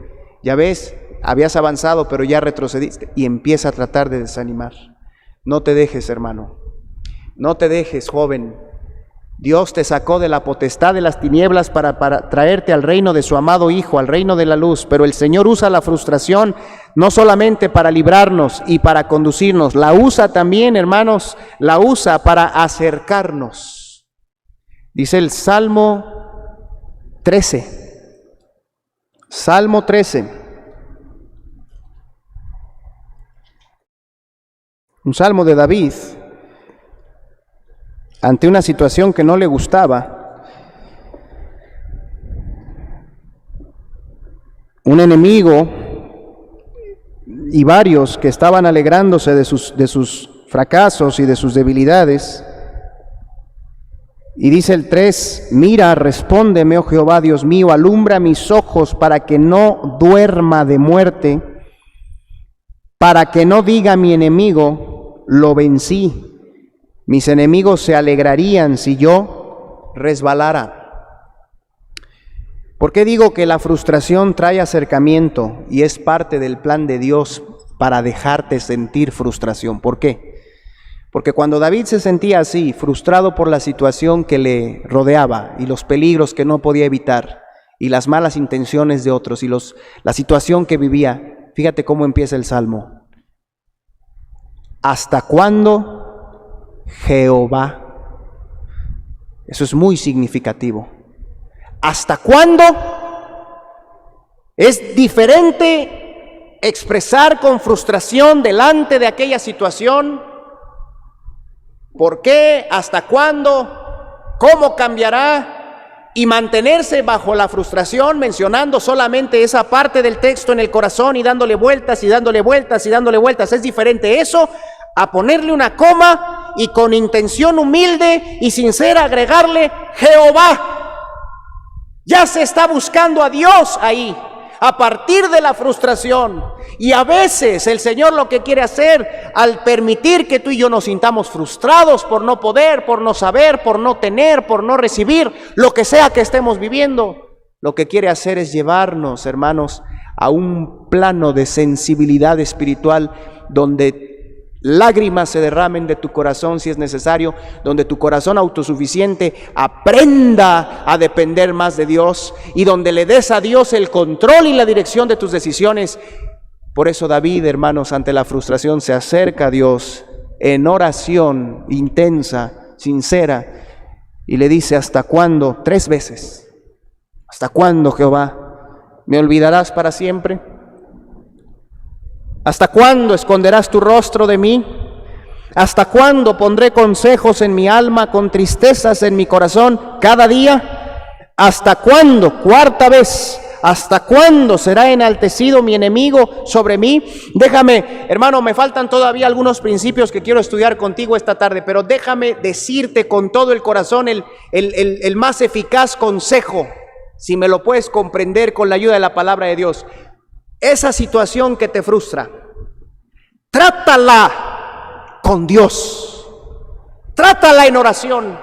ya ves, habías avanzado pero ya retrocediste, y empieza a tratar de desanimar. No te dejes, hermano, no te dejes, joven. Dios te sacó de la potestad de las tinieblas para traerte al reino de su amado Hijo, al reino de la luz, pero el Señor usa la frustración no solamente para librarnos y para conducirnos, la usa también, hermanos, la usa para acercarnos. Dice el Salmo 13, Salmo 13, un salmo de David, ante una situación que no le gustaba. Un enemigo y varios que estaban alegrándose de sus fracasos y de sus debilidades. Y dice el 3, mira, respóndeme, oh Jehová, Dios mío, alumbra mis ojos para que no duerma de muerte, para que no diga mi enemigo, lo vencí. Mis enemigos se alegrarían si yo resbalara. ¿Por qué digo que la frustración trae acercamiento y es parte del plan de Dios para dejarte sentir frustración? ¿Por qué? Porque cuando David se sentía así, frustrado por la situación que le rodeaba y los peligros que no podía evitar y las malas intenciones de otros y la situación que vivía, fíjate cómo empieza el Salmo. ¿Hasta cuándo, Jehová? Eso es muy significativo. ¿Hasta cuándo? Es diferente expresar con frustración delante de aquella situación. ¿Por qué? ¿Hasta cuándo? ¿Cómo cambiará? y mantenerse bajo la frustración, mencionando solamente esa parte del texto en el corazón y dándole vueltas y dándole vueltas y dándole vueltas. Es diferente eso a ponerle una coma y con intención humilde y sincera agregarle Jehová. Ya se está buscando a Dios ahí, a partir de la frustración. Y a veces el Señor lo que quiere hacer, al permitir que tú y yo nos sintamos frustrados por no poder, por no saber, por no tener, por no recibir, lo que sea que estemos viviendo, lo que quiere hacer es llevarnos, hermanos, a un plano de sensibilidad espiritual donde lágrimas se derramen de tu corazón si es necesario, donde tu corazón autosuficiente aprenda a depender más de Dios y donde le des a Dios el control y la dirección de tus decisiones. Por eso David, hermanos, ante la frustración se acerca a Dios en oración intensa, sincera, y le dice: ¿hasta cuándo? 3 veces. ¿Hasta cuándo, Jehová? ¿Me olvidarás para siempre? ¿Hasta cuándo esconderás tu rostro de mí? ¿Hasta cuándo pondré consejos en mi alma, con tristezas en mi corazón cada día? ¿Hasta cuándo? 4ª vez. ¿Hasta cuándo será enaltecido mi enemigo sobre mí? Déjame, hermano, me faltan todavía algunos principios que quiero estudiar contigo esta tarde, pero déjame decirte con todo el corazón el más eficaz consejo, si me lo puedes comprender con la ayuda de la palabra de Dios. Esa situación que te frustra, trátala con Dios, trátala en oración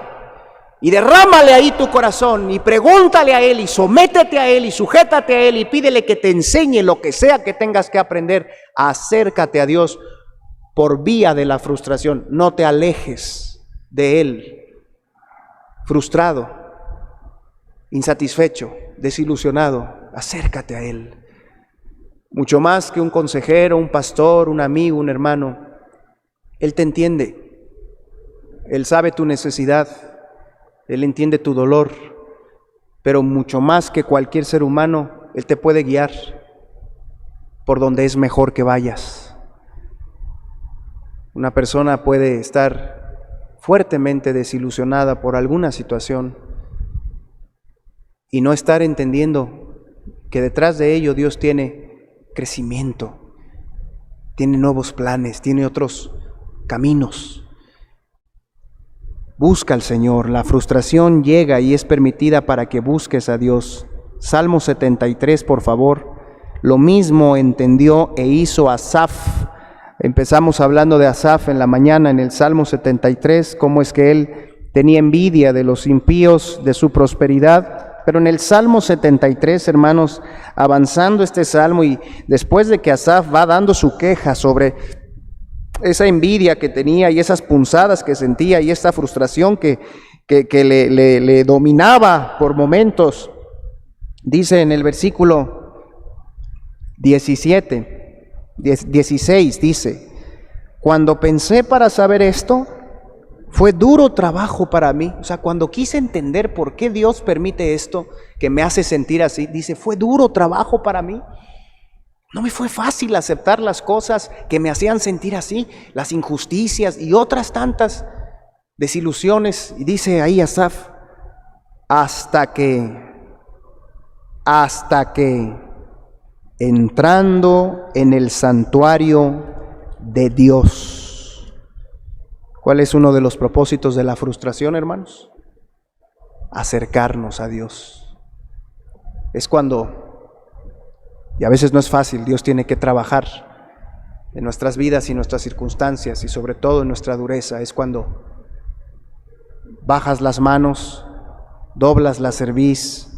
y derrámale ahí tu corazón y pregúntale a Él y sométete a Él y sujétate a Él y pídele que te enseñe lo que sea que tengas que aprender. Acércate a Dios por vía de la frustración, no te alejes de Él frustrado, insatisfecho, desilusionado. Acércate a Él. Mucho más que un consejero, un pastor, un amigo, un hermano. Él te entiende. Él sabe tu necesidad. Él entiende tu dolor. Pero mucho más que cualquier ser humano, Él te puede guiar por donde es mejor que vayas. Una persona puede estar fuertemente desilusionada por alguna situación y no estar entendiendo que detrás de ello Dios tiene crecimiento, tiene nuevos planes, tiene otros caminos. Busca al Señor. La frustración llega y es permitida para que busques a Dios. Salmo 73, por favor. Lo mismo entendió e hizo Asaf. Empezamos hablando de Asaf en la mañana en el Salmo 73, cómo es que él tenía envidia de los impíos, de su prosperidad. Pero en el Salmo 73, hermanos, avanzando este salmo y después de que Asaf va dando su queja sobre esa envidia que tenía y esas punzadas que sentía y esta frustración que le dominaba por momentos, dice en el versículo 16, dice: cuando pensé para saber esto, fue duro trabajo para mí. O sea, cuando quise entender por qué Dios permite esto, que me hace sentir así, dice, fue duro trabajo para mí. No me fue fácil aceptar las cosas que me hacían sentir así, las injusticias y otras tantas desilusiones. Y dice ahí Asaf, hasta que entrando en el santuario de Dios. ¿Cuál es uno de los propósitos de la frustración, hermanos? Acercarnos a Dios. Es cuando, y a veces no es fácil, Dios tiene que trabajar en nuestras vidas y nuestras circunstancias y sobre todo en nuestra dureza. Es cuando bajas las manos, doblas la cerviz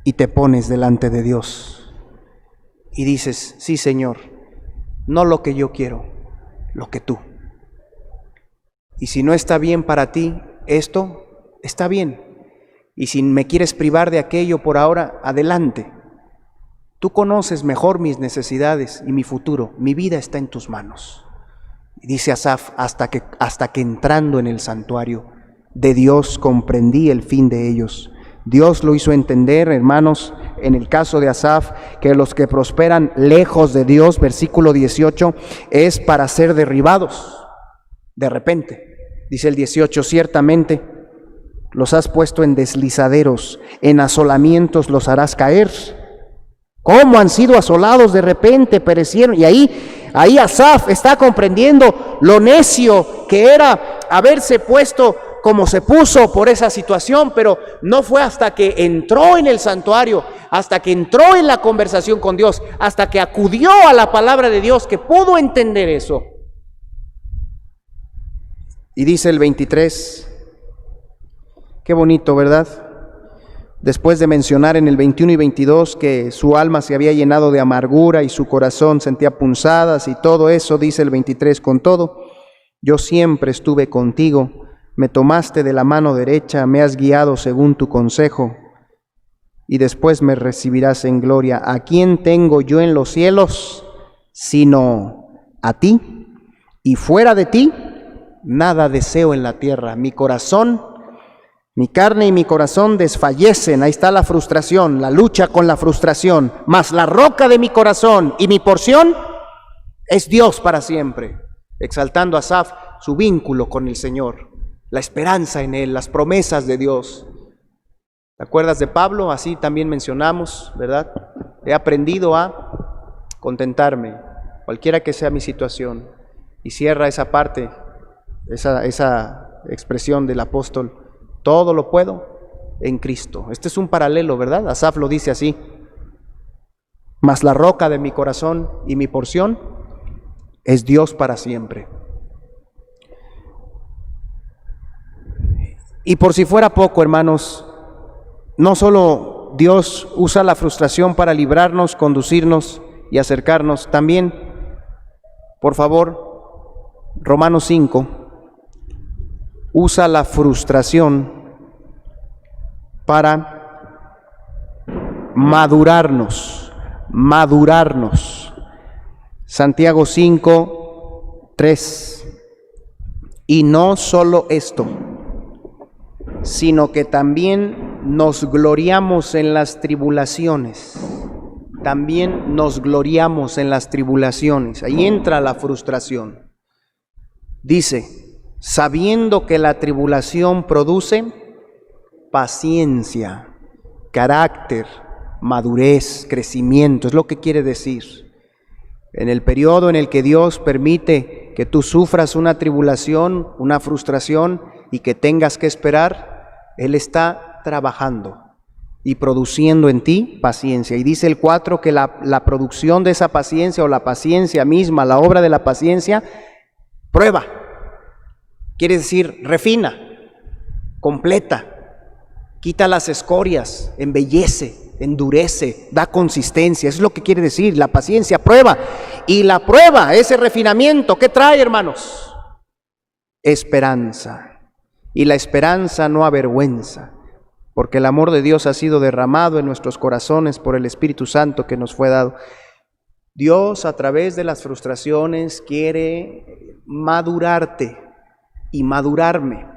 y te pones delante de Dios y dices, sí, Señor, no lo que yo quiero, lo que tú. Y si no está bien para ti esto, está bien. Y si me quieres privar de aquello por ahora, adelante. Tú conoces mejor mis necesidades y mi futuro. Mi vida está en tus manos. Y dice Asaf, hasta que entrando en el santuario de Dios comprendí el fin de ellos. Dios lo hizo entender, hermanos, en el caso de Asaf, que los que prosperan lejos de Dios, versículo 18, es para ser derribados de repente. Dice el 18, ciertamente los has puesto en deslizaderos, en asolamientos los harás caer. ¿Cómo han sido asolados de repente, perecieron? Y ahí Asaf está comprendiendo lo necio que era haberse puesto como se puso por esa situación, pero no fue hasta que entró en el santuario, hasta que entró en la conversación con Dios, hasta que acudió a la palabra de Dios, que pudo entender eso. Y dice el 23, qué bonito, ¿verdad? Después de mencionar en el 21 y 22 que su alma se había llenado de amargura y su corazón sentía punzadas y todo eso, dice el 23, con todo, yo siempre estuve contigo, me tomaste de la mano derecha, me has guiado según tu consejo, y después me recibirás en gloria. ¿A quién tengo yo en los cielos sino a ti? Y fuera de ti, nada deseo en la tierra. Mi corazón, mi carne y mi corazón desfallecen. Ahí está la frustración, la lucha con la frustración. Mas la roca de mi corazón y mi porción es Dios para siempre. Exaltando a Asaf su vínculo con el Señor, la esperanza en Él, las promesas de Dios. ¿Te acuerdas de Pablo? Así también mencionamos, ¿verdad? He aprendido a contentarme, cualquiera que sea mi situación. Y cierra esa parte, esa expresión del apóstol. Todo lo puedo en Cristo. Este es un paralelo, ¿verdad? Asaf lo dice así. Mas la roca de mi corazón y mi porción es Dios para siempre. Y por si fuera poco, hermanos, no solo Dios usa la frustración para librarnos, conducirnos y acercarnos, también, por favor, Romanos 5, usa la frustración para madurarnos. Santiago 5, 3. Y no solo esto, sino que también nos gloriamos en las tribulaciones. También nos gloriamos en las tribulaciones. Ahí entra la frustración. Dice, sabiendo que la tribulación produce paciencia, carácter, madurez, crecimiento, es lo que quiere decir. En el periodo en el que Dios permite que tú sufras una tribulación, una frustración y que tengas que esperar, Él está trabajando y produciendo en ti paciencia. Y dice el 4 que la producción de esa paciencia o la paciencia misma, la obra de la paciencia, prueba, quiere decir refina, completa, quita las escorias, embellece, endurece, da consistencia. Eso es lo que quiere decir, la paciencia prueba. Y la prueba, ese refinamiento, ¿qué trae, hermanos? Esperanza. Y la esperanza no avergüenza, porque el amor de Dios ha sido derramado en nuestros corazones por el Espíritu Santo que nos fue dado. Dios, a través de las frustraciones, quiere madurarte y madurarme.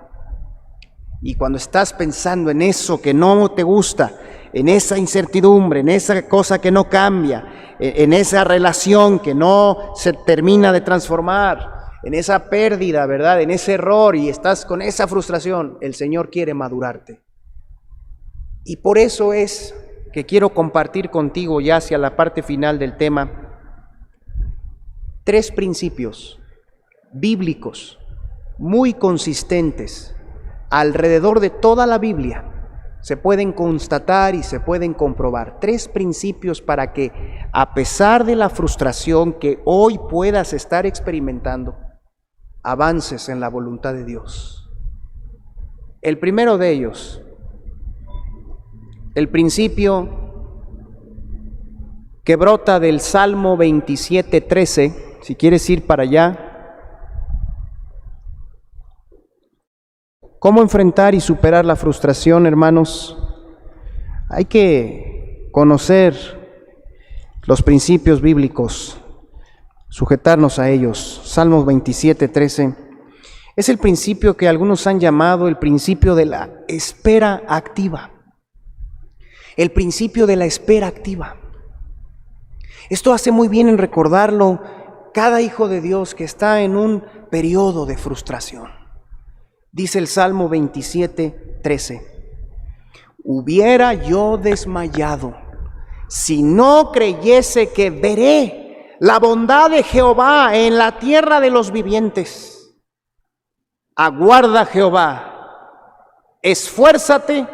Y cuando estás pensando en eso que no te gusta, en esa incertidumbre, en esa cosa que no cambia, en esa relación que no se termina de transformar, en esa pérdida, ¿verdad? En ese error, y estás con esa frustración, el Señor quiere madurarte. Y por eso es que quiero compartir contigo ya hacia la parte final del tema 3 principios bíblicos muy consistentes alrededor de toda la Biblia. Se pueden constatar y se pueden comprobar 3 principios para que, a pesar de la frustración que hoy puedas estar experimentando, avances en la voluntad de Dios. El primero de ellos, el principio que brota del Salmo 27:13, si quieres ir para allá. ¿Cómo enfrentar y superar la frustración, hermanos? Hay que conocer los principios bíblicos, sujetarnos a ellos. Salmos 27:13 es el principio que algunos han llamado el principio de la espera activa. El principio de la espera activa. Esto hace muy bien en recordarlo cada hijo de Dios que está en un periodo de frustración. Dice el Salmo 27:13, 13. Hubiera yo desmayado si no creyese que veré la bondad de Jehová en la tierra de los vivientes. Aguarda Jehová, esfuérzate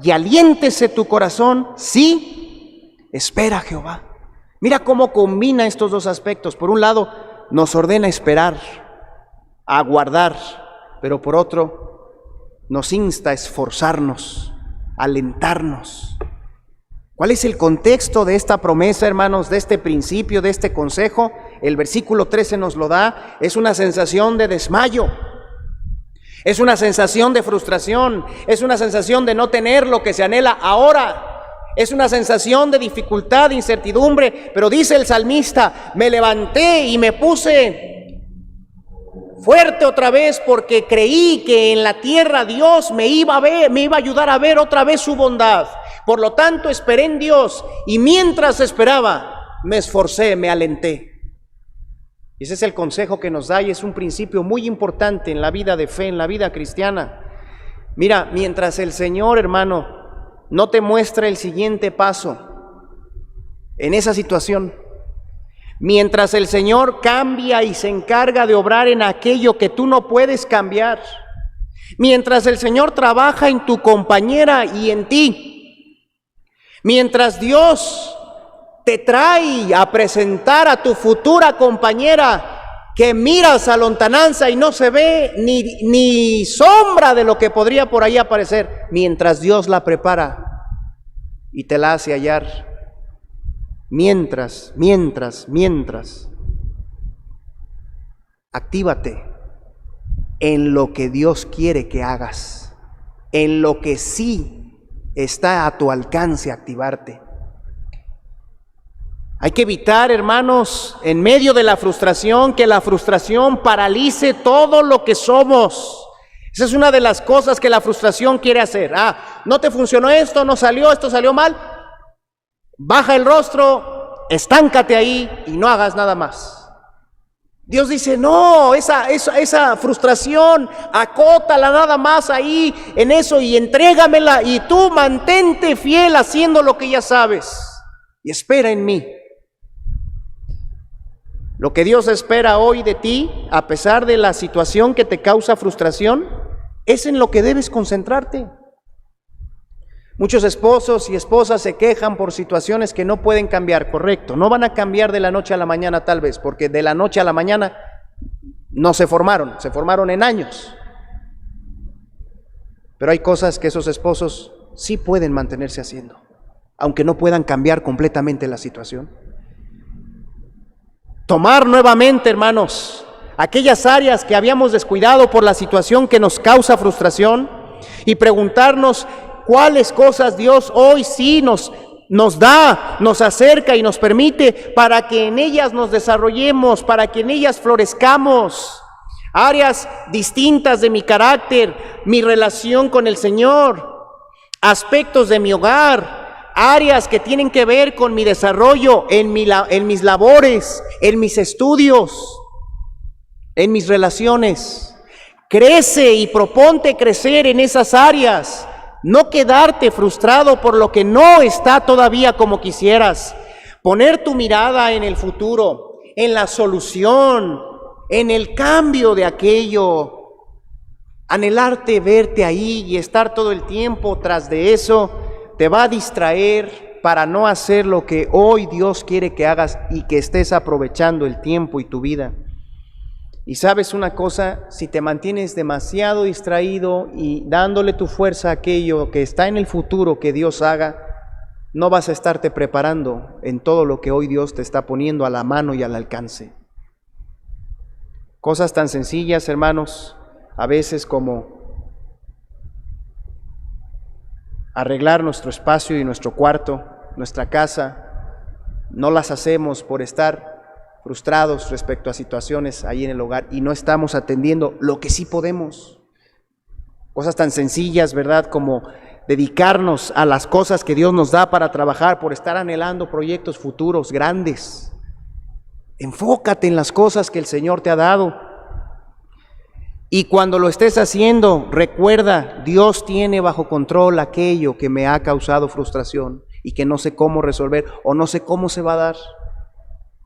y aliéntese tu corazón. Sí, espera Jehová. Mira cómo combina estos dos aspectos. Por un lado, nos ordena esperar, aguardar, pero por otro, nos insta a esforzarnos, a alentarnos. ¿Cuál es el contexto de esta promesa, hermanos, de este principio, de este consejo? El versículo 13 nos lo da. Es una sensación de desmayo. Es una sensación de frustración. Es una sensación de no tener lo que se anhela ahora. Es una sensación de dificultad, de incertidumbre. Pero dice el salmista, me levanté y me puse fuerte otra vez porque creí que en la tierra Dios me iba a ayudar a ver otra vez su bondad. Por lo tanto, esperé en Dios y mientras esperaba, me esforcé, me alenté. Ese es el consejo que nos da y es un principio muy importante en la vida de fe, en la vida cristiana. Mira, mientras el Señor, hermano, no te muestra el siguiente paso en esa situación, mientras el Señor cambia y se encarga de obrar en aquello que tú no puedes cambiar, mientras el Señor trabaja en tu compañera y en ti, mientras Dios te trae a presentar a tu futura compañera que miras a lontananza y no se ve ni sombra de lo que podría por ahí aparecer, mientras Dios la prepara y te la hace hallar, mientras, actívate en lo que Dios quiere que hagas, en lo que sí está a tu alcance activarte. Hay que evitar, hermanos, en medio de la frustración, que la frustración paralice todo lo que somos. Esa es una de las cosas que la frustración quiere hacer. No te funcionó esto, no salió, esto salió mal. Baja el rostro, estáncate ahí y no hagas nada más. Dios dice, no, esa frustración, acótala nada más ahí, en eso, y entrégamela, y tú mantente fiel haciendo lo que ya sabes, y espera en mí. Lo que Dios espera hoy de ti, a pesar de la situación que te causa frustración, es en lo que debes concentrarte. Muchos esposos y esposas se quejan por situaciones que no pueden cambiar, correcto. No van a cambiar de la noche a la mañana tal vez, porque de la noche a la mañana no se formaron en años. Pero hay cosas que esos esposos sí pueden mantenerse haciendo, aunque no puedan cambiar completamente la situación. Tomar nuevamente, hermanos, aquellas áreas que habíamos descuidado por la situación que nos causa frustración y preguntarnos cuáles cosas Dios hoy sí nos da, nos acerca y nos permite para que en ellas nos desarrollemos, para que en ellas florezcamos. Áreas distintas de mi carácter, mi relación con el Señor, aspectos de mi hogar, áreas que tienen que ver con mi desarrollo en mis labores, en mis estudios, en mis relaciones. Crece y proponte crecer en esas áreas. No quedarte frustrado por lo que no está todavía como quisieras. Poner tu mirada en el futuro, en la solución, en el cambio de aquello. Anhelarte verte ahí y estar todo el tiempo tras de eso te va a distraer para no hacer lo que hoy Dios quiere que hagas y que estés aprovechando el tiempo y tu vida. Y sabes una cosa, si te mantienes demasiado distraído y dándole tu fuerza a aquello que está en el futuro que Dios haga, no vas a estarte preparando en todo lo que hoy Dios te está poniendo a la mano y al alcance. Cosas tan sencillas, hermanos, a veces como arreglar nuestro espacio y nuestro cuarto, nuestra casa, no las hacemos por estar frustrados respecto a situaciones ahí en el hogar y no estamos atendiendo lo que sí podemos. Cosas tan sencillas, ¿verdad? Como dedicarnos a las cosas que Dios nos da para trabajar por estar anhelando proyectos futuros grandes. Enfócate en las cosas que el Señor te ha dado. Y cuando lo estés haciendo, recuerda, Dios tiene bajo control aquello que me ha causado frustración y que no sé cómo resolver o no sé cómo se va a dar.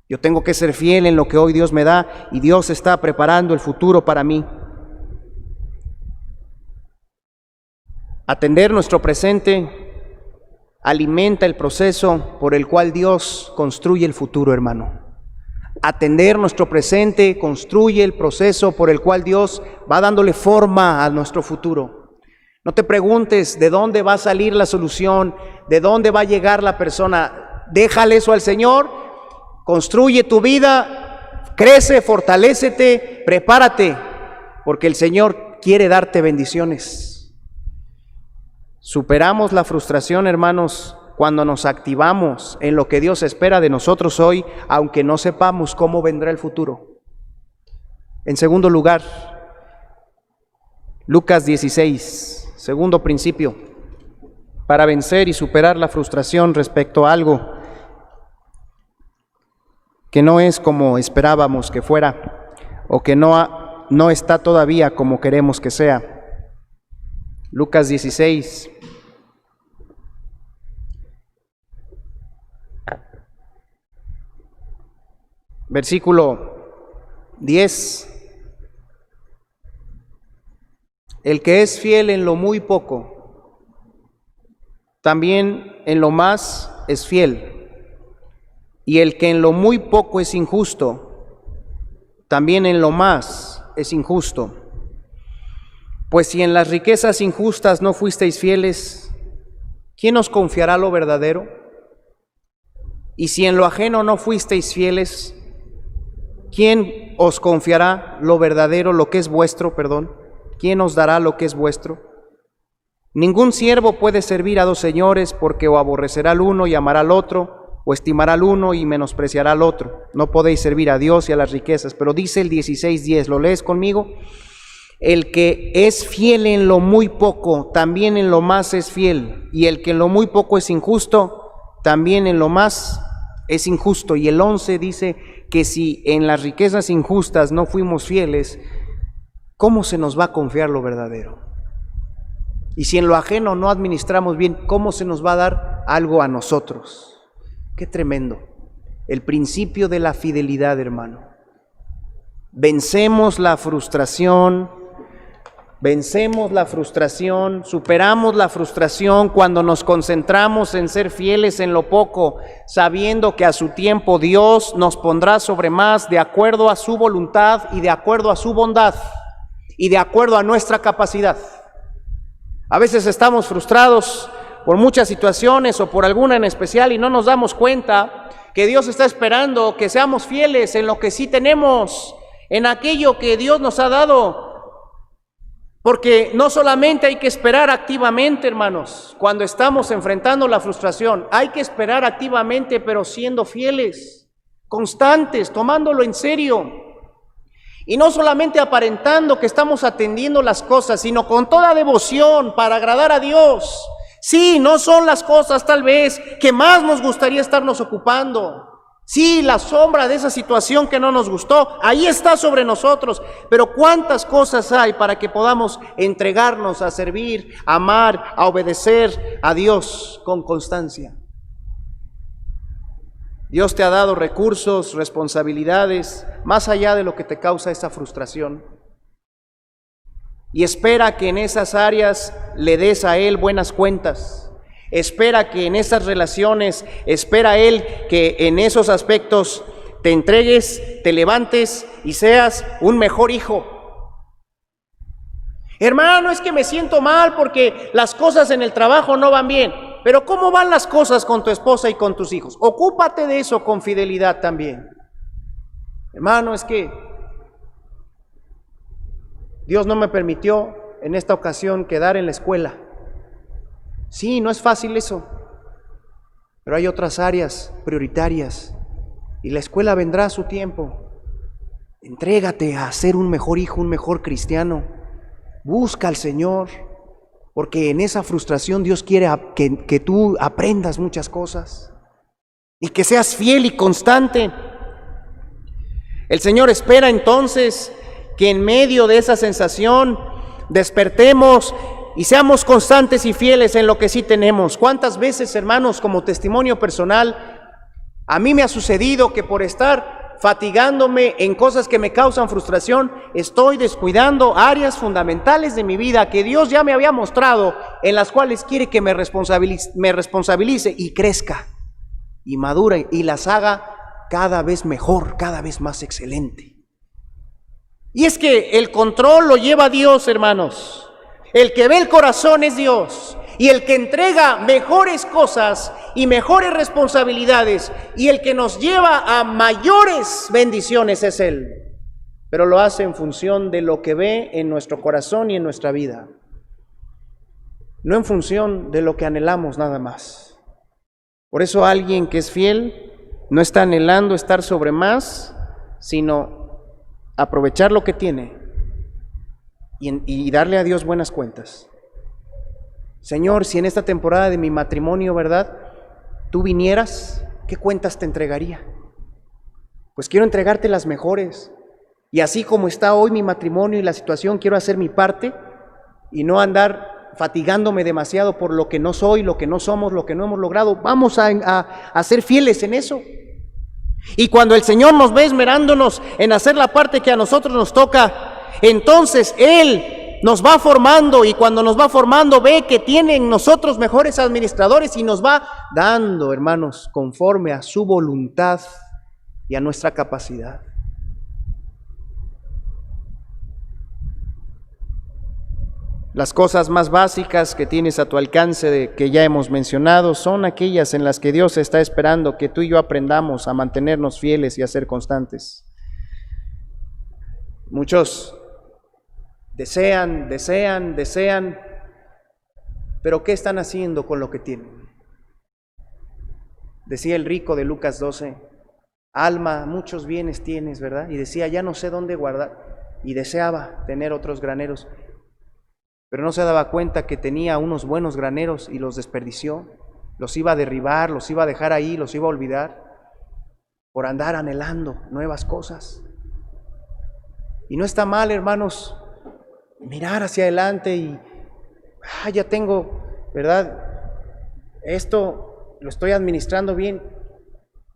Yo tengo que ser fiel en lo que hoy Dios me da y Dios está preparando el futuro para mí. Atender nuestro presente alimenta el proceso por el cual Dios construye el futuro, hermano. Atender nuestro presente construye el proceso por el cual Dios va dándole forma a nuestro futuro. No te preguntes de dónde va a salir la solución, de dónde va a llegar la persona. Déjale eso al Señor, construye tu vida, crece, fortalécete, prepárate, porque el Señor quiere darte bendiciones. Superamos la frustración, hermanos, cuando nos activamos en lo que Dios espera de nosotros hoy, aunque no sepamos cómo vendrá el futuro. En segundo lugar, Lucas 16, segundo principio, para vencer y superar la frustración respecto a algo que no es como esperábamos que fuera o que no está todavía como queremos que sea. Lucas 16, versículo 10. El que es fiel en lo muy poco, también en lo más es fiel. Y el que en lo muy poco es injusto, también en lo más es injusto. Pues si en las riquezas injustas no fuisteis fieles, ¿quién os confiará lo verdadero? Y si en lo ajeno no fuisteis fieles, ¿quién os confiará lo verdadero, lo que es vuestro, perdón? ¿Quién os dará lo que es vuestro? Ningún siervo puede servir a dos señores, porque o aborrecerá al uno y amará al otro, o estimará al uno y menospreciará al otro. No podéis servir a Dios y a las riquezas. Pero dice el 16:10, ¿lo lees conmigo? El que es fiel en lo muy poco, también en lo más es fiel. Y el que en lo muy poco es injusto, también en lo más es injusto. Y el 11 dice que si en las riquezas injustas no fuimos fieles, ¿cómo se nos va a confiar lo verdadero? Y si en lo ajeno no administramos bien, ¿cómo se nos va a dar algo a nosotros? Qué tremendo. El principio de la fidelidad, hermano. Vencemos la frustración, superamos la frustración cuando nos concentramos en ser fieles en lo poco, sabiendo que a su tiempo Dios nos pondrá sobre más de acuerdo a su voluntad y de acuerdo a su bondad y de acuerdo a nuestra capacidad. A veces estamos frustrados por muchas situaciones o por alguna en especial y no nos damos cuenta que Dios está esperando que seamos fieles en lo que sí tenemos, en aquello que Dios nos ha dado. Porque no solamente hay que esperar activamente, hermanos, cuando estamos enfrentando la frustración, hay que esperar activamente, pero siendo fieles, constantes, tomándolo en serio. Y no solamente aparentando que estamos atendiendo las cosas, sino con toda devoción para agradar a Dios. Sí, no son las cosas tal vez que más nos gustaría estarnos ocupando. Sí, la sombra de esa situación que no nos gustó, ahí está sobre nosotros. Pero ¿cuántas cosas hay para que podamos entregarnos a servir, a amar, a obedecer a Dios con constancia? Dios te ha dado recursos, responsabilidades, más allá de lo que te causa esa frustración. Y espera que en esas áreas le des a Él buenas cuentas. Espera que en esas relaciones, espera Él que en esos aspectos te entregues, te levantes y seas un mejor hijo. Hermano, es que me siento mal porque las cosas en el trabajo no van bien. Pero ¿cómo van las cosas con tu esposa y con tus hijos? Ocúpate de eso con fidelidad también. Hermano, es que Dios no me permitió en esta ocasión quedar en la escuela. Sí, no es fácil eso, pero hay otras áreas prioritarias y la escuela vendrá a su tiempo. Entrégate a ser un mejor hijo, un mejor cristiano. Busca al Señor, porque en esa frustración Dios quiere que tú aprendas muchas cosas y que seas fiel y constante. El Señor espera entonces que en medio de esa sensación despertemos y seamos constantes y fieles en lo que sí tenemos. ¿Cuántas veces, hermanos, como testimonio personal, a mí me ha sucedido que por estar fatigándome en cosas que me causan frustración, estoy descuidando áreas fundamentales de mi vida que Dios ya me había mostrado, en las cuales quiere que me responsabilice y crezca y madure y las haga cada vez mejor, cada vez más excelente? Y es que el control lo lleva Dios, hermanos. El que ve el corazón es Dios, y el que entrega mejores cosas y mejores responsabilidades, y el que nos lleva a mayores bendiciones es Él. Pero lo hace en función de lo que ve en nuestro corazón y en nuestra vida, no en función de lo que anhelamos nada más. Por eso alguien que es fiel no está anhelando estar sobre más, sino aprovechar lo que tiene y darle a Dios buenas cuentas. Señor, si en esta temporada de mi matrimonio, ¿verdad?, tú vinieras, ¿qué cuentas te entregaría? Pues quiero entregarte las mejores. Y así como está hoy mi matrimonio y la situación, quiero hacer mi parte y no andar fatigándome demasiado por lo que no soy, lo que no somos, lo que no hemos logrado. Vamos a ser fieles en eso. Y cuando el Señor nos ve esmerándonos en hacer la parte que a nosotros nos toca, entonces Él nos va formando, y cuando nos va formando ve que tiene en nosotros mejores administradores y nos va dando, hermanos, conforme a su voluntad y a nuestra capacidad. Las cosas más básicas que tienes a tu alcance, que ya hemos mencionado, son aquellas en las que Dios está esperando que tú y yo aprendamos a mantenernos fieles y a ser constantes. Muchos desean, pero ¿qué están haciendo con lo que tienen? Decía el rico de Lucas 12, alma, muchos bienes tienes, ¿verdad? Y decía, ya no sé dónde guardar, y deseaba tener otros graneros, pero no se daba cuenta que tenía unos buenos graneros y los desperdició, los iba a derribar, los iba a dejar ahí, los iba a olvidar, por andar anhelando nuevas cosas. Y no está mal, hermanos, mirar hacia adelante y ya tengo, ¿verdad? Esto lo estoy administrando bien.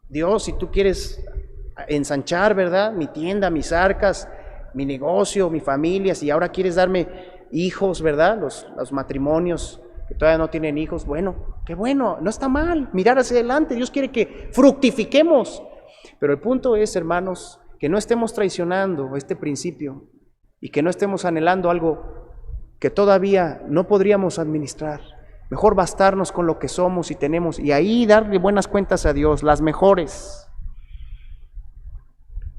Dios, si tú quieres ensanchar, ¿verdad?, mi tienda, mis arcas, mi negocio, mi familia, si ahora quieres darme hijos, ¿verdad?, los matrimonios que todavía no tienen hijos, bueno, qué bueno, no está mal mirar hacia adelante. Dios quiere que fructifiquemos. Pero el punto es, hermanos, que no estemos traicionando este principio y que no estemos anhelando algo que todavía no podríamos administrar. Mejor bastarnos con lo que somos y tenemos, y ahí darle buenas cuentas a Dios, las mejores.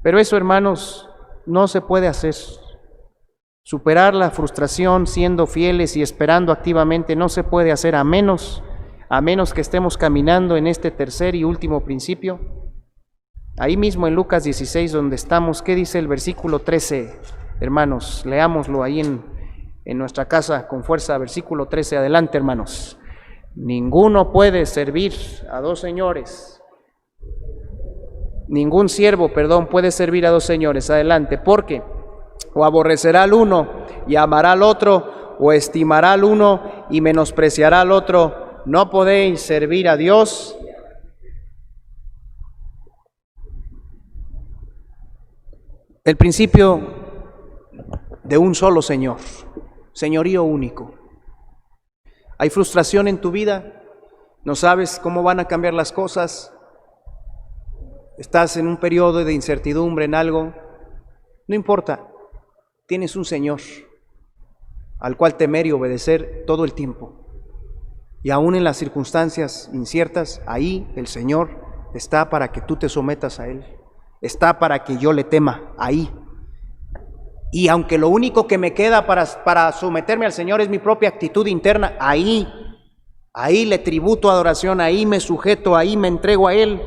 Pero eso, hermanos, no se puede hacer. Superar la frustración siendo fieles y esperando activamente no se puede hacer a menos que estemos caminando en este tercer y último principio. Ahí mismo en Lucas 16, donde estamos, ¿qué dice el versículo 13? Hermanos, leámoslo ahí en nuestra casa con fuerza, versículo 13, adelante, hermanos. Ninguno puede servir a dos señores. Ningún siervo, puede servir a dos señores, adelante, porque o aborrecerá al uno y amará al otro, o estimará al uno y menospreciará al otro. No podéis servir a Dios. El principio de un solo Señor, señorío único. Hay frustración en tu vida, no sabes cómo van a cambiar las cosas, estás en un periodo de incertidumbre en algo, no importa, tienes un Señor al cual temer y obedecer todo el tiempo. Y aún en las circunstancias inciertas, ahí el Señor está para que tú te sometas a Él. Está para que yo le tema, ahí. Y aunque lo único que me queda para someterme al Señor es mi propia actitud interna, ahí le tributo adoración, ahí me sujeto, ahí me entrego a Él.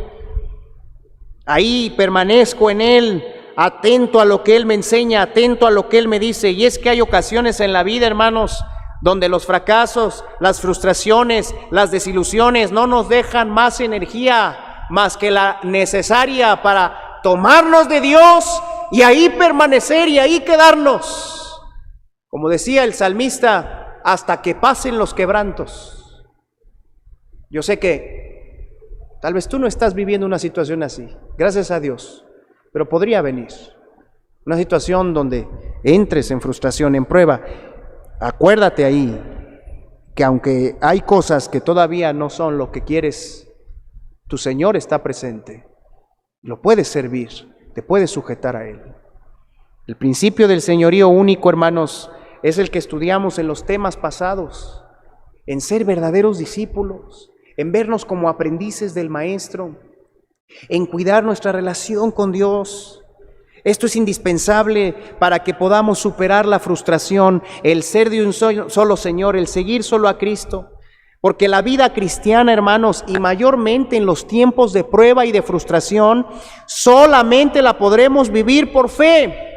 Ahí permanezco en Él, atento a lo que Él me enseña, atento a lo que Él me dice. Y es que hay ocasiones en la vida, hermanos, donde los fracasos, las frustraciones, las desilusiones no nos dejan más energía, más que la necesaria para tomarnos de Dios y ahí permanecer y ahí quedarnos. Como decía el salmista, hasta que pasen los quebrantos. Yo sé que tal vez tú no estás viviendo una situación así, gracias a Dios, pero podría venir una situación donde entres en frustración, en prueba. Acuérdate ahí que aunque hay cosas que todavía no son lo que quieres, tu Señor está presente, lo puedes servir, te puedes sujetar a Él. El principio del señorío único, hermanos, es el que estudiamos en los temas pasados, en ser verdaderos discípulos, en vernos como aprendices del Maestro, en cuidar nuestra relación con Dios. Esto es indispensable para que podamos superar la frustración, el ser de un solo Señor, el seguir solo a Cristo. Porque la vida cristiana, hermanos, y mayormente en los tiempos de prueba y de frustración, solamente la podremos vivir por fe.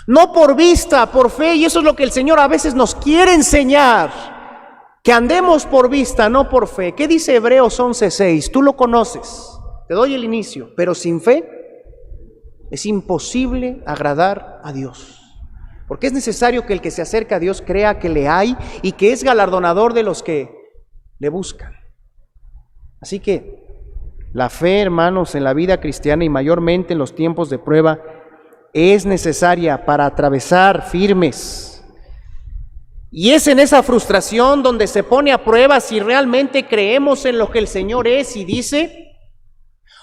No por vista, por fe, y eso es lo que el Señor a veces nos quiere enseñar, que andemos por vista, no por fe. ¿Qué dice Hebreos 11:6? Tú lo conoces, te doy el inicio, pero sin fe es imposible agradar a Dios. Porque es necesario que el que se acerca a Dios crea que le hay y que es galardonador de los que le buscan. Así que la fe, hermanos, en la vida cristiana y mayormente en los tiempos de prueba, es necesaria para atravesar firmes. Y es en esa frustración donde se pone a prueba si realmente creemos en lo que el Señor es y dice,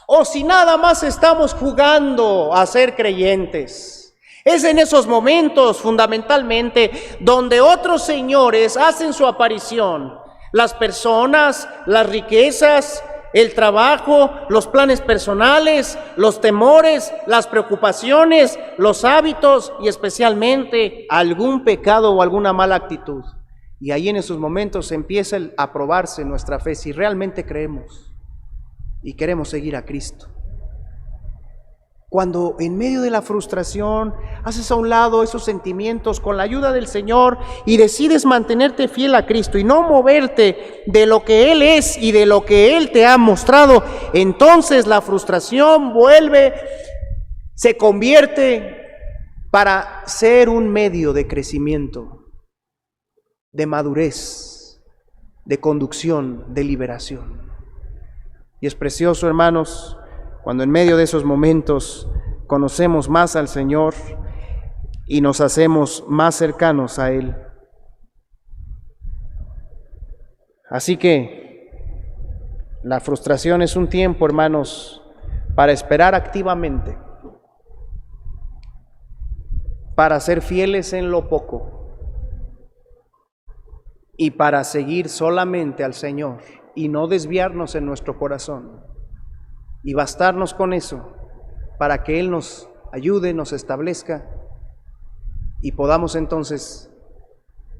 o si nada más estamos jugando a ser creyentes. Es en esos momentos, fundamentalmente, donde otros señores hacen su aparición. Las personas, las riquezas, el trabajo, los planes personales, los temores, las preocupaciones, los hábitos y especialmente algún pecado o alguna mala actitud. Y ahí en esos momentos empieza a probarse nuestra fe, si realmente creemos y queremos seguir a Cristo. Cuando en medio de la frustración haces a un lado esos sentimientos con la ayuda del Señor y decides mantenerte fiel a Cristo y no moverte de lo que Él es y de lo que Él te ha mostrado, entonces la frustración vuelve, se convierte para ser un medio de crecimiento, de madurez, de conducción, de liberación. Y es precioso, hermanos, cuando en medio de esos momentos conocemos más al Señor y nos hacemos más cercanos a Él. Así que la frustración es un tiempo, hermanos, para esperar activamente, para ser fieles en lo poco y para seguir solamente al Señor y no desviarnos en nuestro corazón. Y bastarnos con eso para que Él nos ayude, nos establezca y podamos entonces,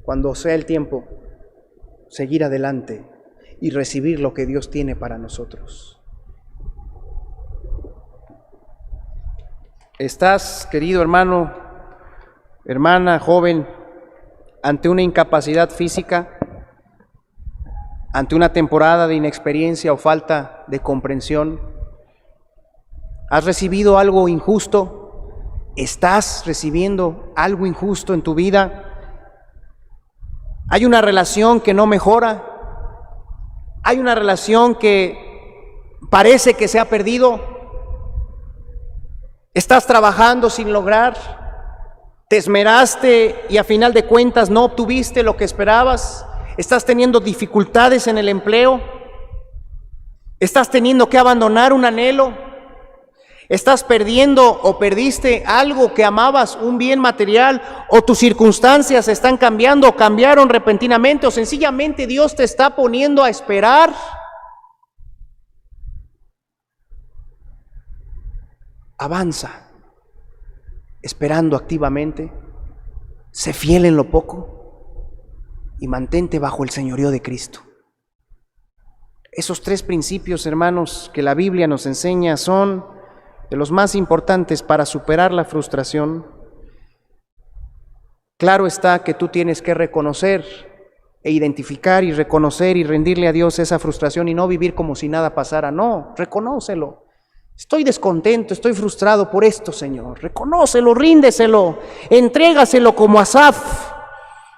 cuando sea el tiempo, seguir adelante y recibir lo que Dios tiene para nosotros. ¿Estás, querido hermano, hermana, joven, ante una incapacidad física, ante una temporada de inexperiencia o falta de comprensión? ¿Has recibido algo injusto? ¿Estás recibiendo algo injusto en tu vida? ¿Hay una relación que no mejora? ¿Hay una relación que parece que se ha perdido? ¿Estás trabajando sin lograr? ¿Te esmeraste y a final de cuentas no obtuviste lo que esperabas? ¿Estás teniendo dificultades en el empleo? ¿Estás teniendo que abandonar un anhelo? ¿Estás perdiendo o perdiste algo que amabas, un bien material, o tus circunstancias están cambiando o cambiaron repentinamente, o sencillamente Dios te está poniendo a esperar? Avanza, esperando activamente, sé fiel en lo poco y mantente bajo el señorío de Cristo. Esos tres principios, hermanos, que la Biblia nos enseña son de los más importantes para superar la frustración. Claro está que tú tienes que reconocer e identificar y reconocer y rendirle a Dios esa frustración y no vivir como si nada pasara. No, reconócelo. Estoy descontento, estoy frustrado por esto, Señor. Reconócelo, ríndeselo, entrégaselo como Asaf,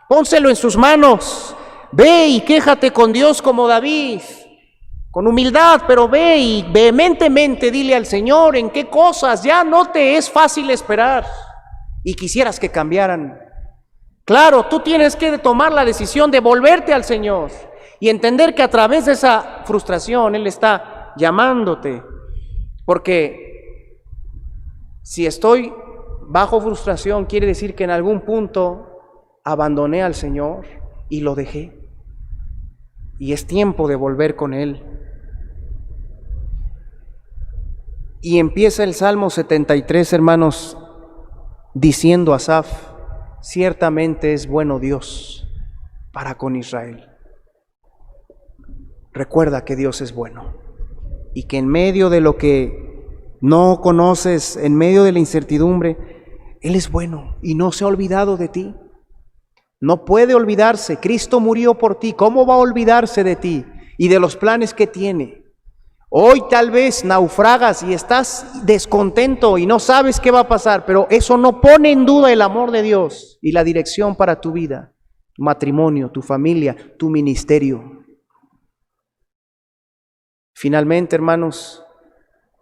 pónselo en sus manos. Ve y quéjate con Dios como David, con humildad, pero ve y vehementemente dile al Señor en qué cosas ya no te es fácil esperar y quisieras que cambiaran. Claro, tú tienes que tomar la decisión de volverte al Señor y entender que a través de esa frustración Él está llamándote. Porque si estoy bajo frustración, quiere decir que en algún punto abandoné al Señor y lo dejé. Y es tiempo de volver con Él. Y empieza el Salmo 73, hermanos, diciendo Asaf: ciertamente es bueno Dios para con Israel. Recuerda que Dios es bueno. Y que en medio de lo que no conoces, en medio de la incertidumbre, Él es bueno y no se ha olvidado de ti. No puede olvidarse. Cristo murió por ti. ¿Cómo va a olvidarse de ti y de los planes que tiene? Hoy tal vez naufragas y estás descontento y no sabes qué va a pasar, pero eso no pone en duda el amor de Dios y la dirección para tu vida, tu matrimonio, tu familia, tu ministerio. Finalmente, hermanos,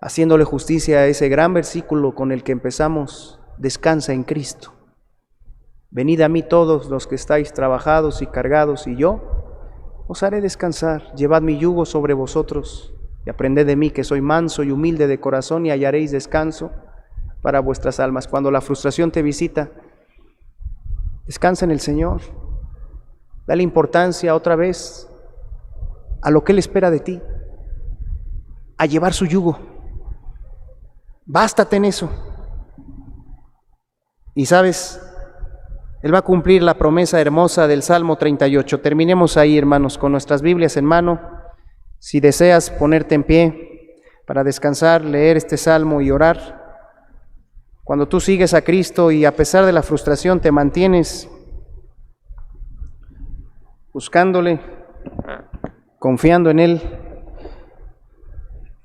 haciéndole justicia a ese gran versículo con el que empezamos, descansa en Cristo. Venid a mí todos los que estáis trabajados y cargados, y yo os haré descansar. Llevad mi yugo sobre vosotros y aprended de mí, que soy manso y humilde de corazón, y hallaréis descanso para vuestras almas. Cuando la frustración te visita, descansa en el Señor. Dale importancia otra vez a lo que Él espera de ti, a llevar su yugo. Bástate en eso. Y sabes, Él va a cumplir la promesa hermosa del Salmo 38. Terminemos ahí, hermanos, con nuestras Biblias en mano. Si deseas ponerte en pie para descansar, leer este Salmo y orar. Cuando tú sigues a Cristo y a pesar de la frustración te mantienes buscándole, confiando en Él,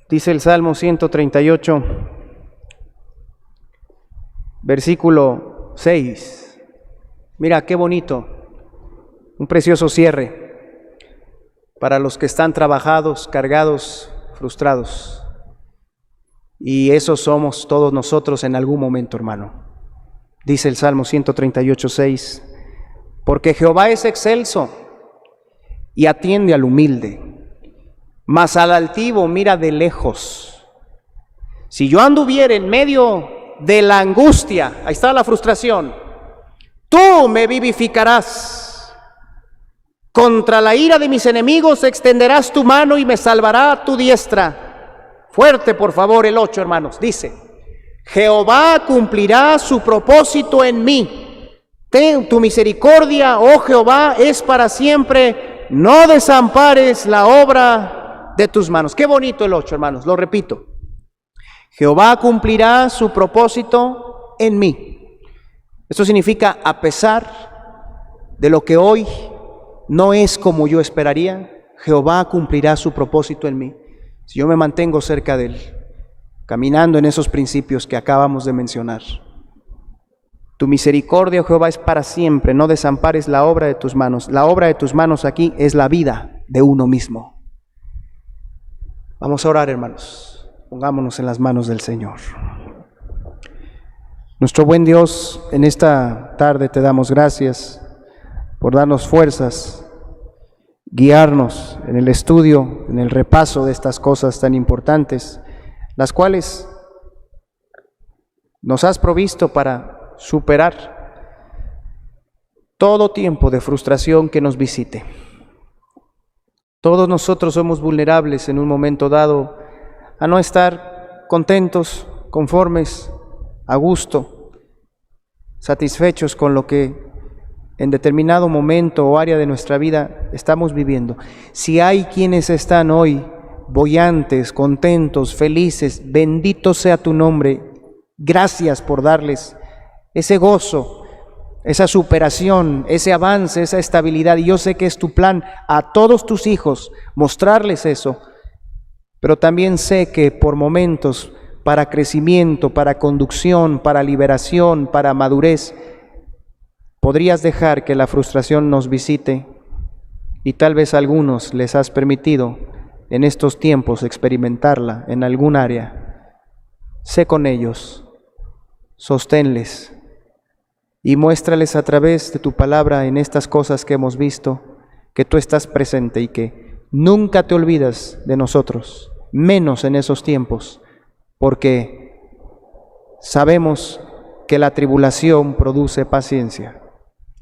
dice el Salmo 138, versículo 6. Mira qué bonito, un precioso cierre para los que están trabajados, cargados, frustrados. Y esos somos todos nosotros en algún momento, hermano. Dice el Salmo 138, 6, porque Jehová es excelso y atiende al humilde, mas al altivo mira de lejos. Si yo anduviera en medio de la angustia, ahí está la frustración, tú me vivificarás. Contra la ira de mis enemigos extenderás tu mano y me salvará tu diestra. Fuerte, por favor, el 8, hermanos. Dice: Jehová cumplirá su propósito en mí. Tu misericordia, oh Jehová, es para siempre. No desampares la obra de tus manos. Qué bonito el 8, hermanos, lo repito. Jehová cumplirá su propósito en mí. Esto significa, a pesar de lo que hoy no es como yo esperaría, Jehová cumplirá su propósito en mí. Si yo me mantengo cerca de Él, caminando en esos principios que acabamos de mencionar. Tu misericordia, Jehová, es para siempre. No desampares la obra de tus manos. La obra de tus manos aquí es la vida de uno mismo. Vamos a orar, hermanos. Pongámonos en las manos del Señor. Nuestro buen Dios, en esta tarde te damos gracias por darnos fuerzas, guiarnos en el estudio, en el repaso de estas cosas tan importantes, las cuales nos has provisto para superar todo tiempo de frustración que nos visite. Todos nosotros somos vulnerables en un momento dado a no estar contentos, conformes, a gusto, satisfechos con lo que en determinado momento o área de nuestra vida estamos viviendo. Si hay quienes están hoy boyantes, contentos, felices, bendito sea tu nombre. Gracias por darles ese gozo, esa superación, ese avance, esa estabilidad. Y yo sé que es tu plan a todos tus hijos mostrarles eso, pero también sé que por momentos para crecimiento, para conducción, para liberación, para madurez. Podrías dejar que la frustración nos visite y tal vez a algunos les has permitido en estos tiempos experimentarla en algún área. Sé con ellos, sosténles y muéstrales a través de tu palabra en estas cosas que hemos visto, que tú estás presente y que nunca te olvidas de nosotros, menos en esos tiempos, porque sabemos que la tribulación produce paciencia,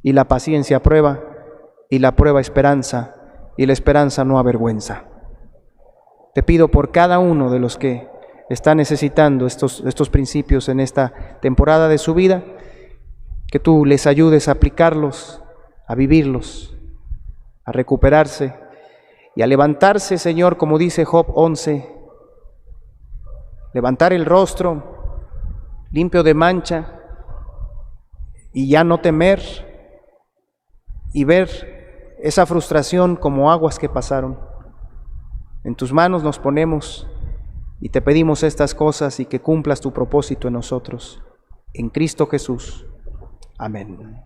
y la paciencia prueba, y la prueba esperanza, y la esperanza no avergüenza. Te pido por cada uno de los que están necesitando estos principios en esta temporada de su vida, que tú les ayudes a aplicarlos, a vivirlos, a recuperarse y a levantarse, Señor, como dice Job 11, levantar el rostro limpio de mancha y ya no temer y ver esa frustración como aguas que pasaron. En tus manos nos ponemos y te pedimos estas cosas y que cumplas tu propósito en nosotros. En Cristo Jesús. Amén.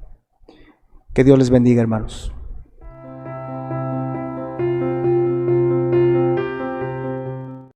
Que Dios les bendiga, hermanos.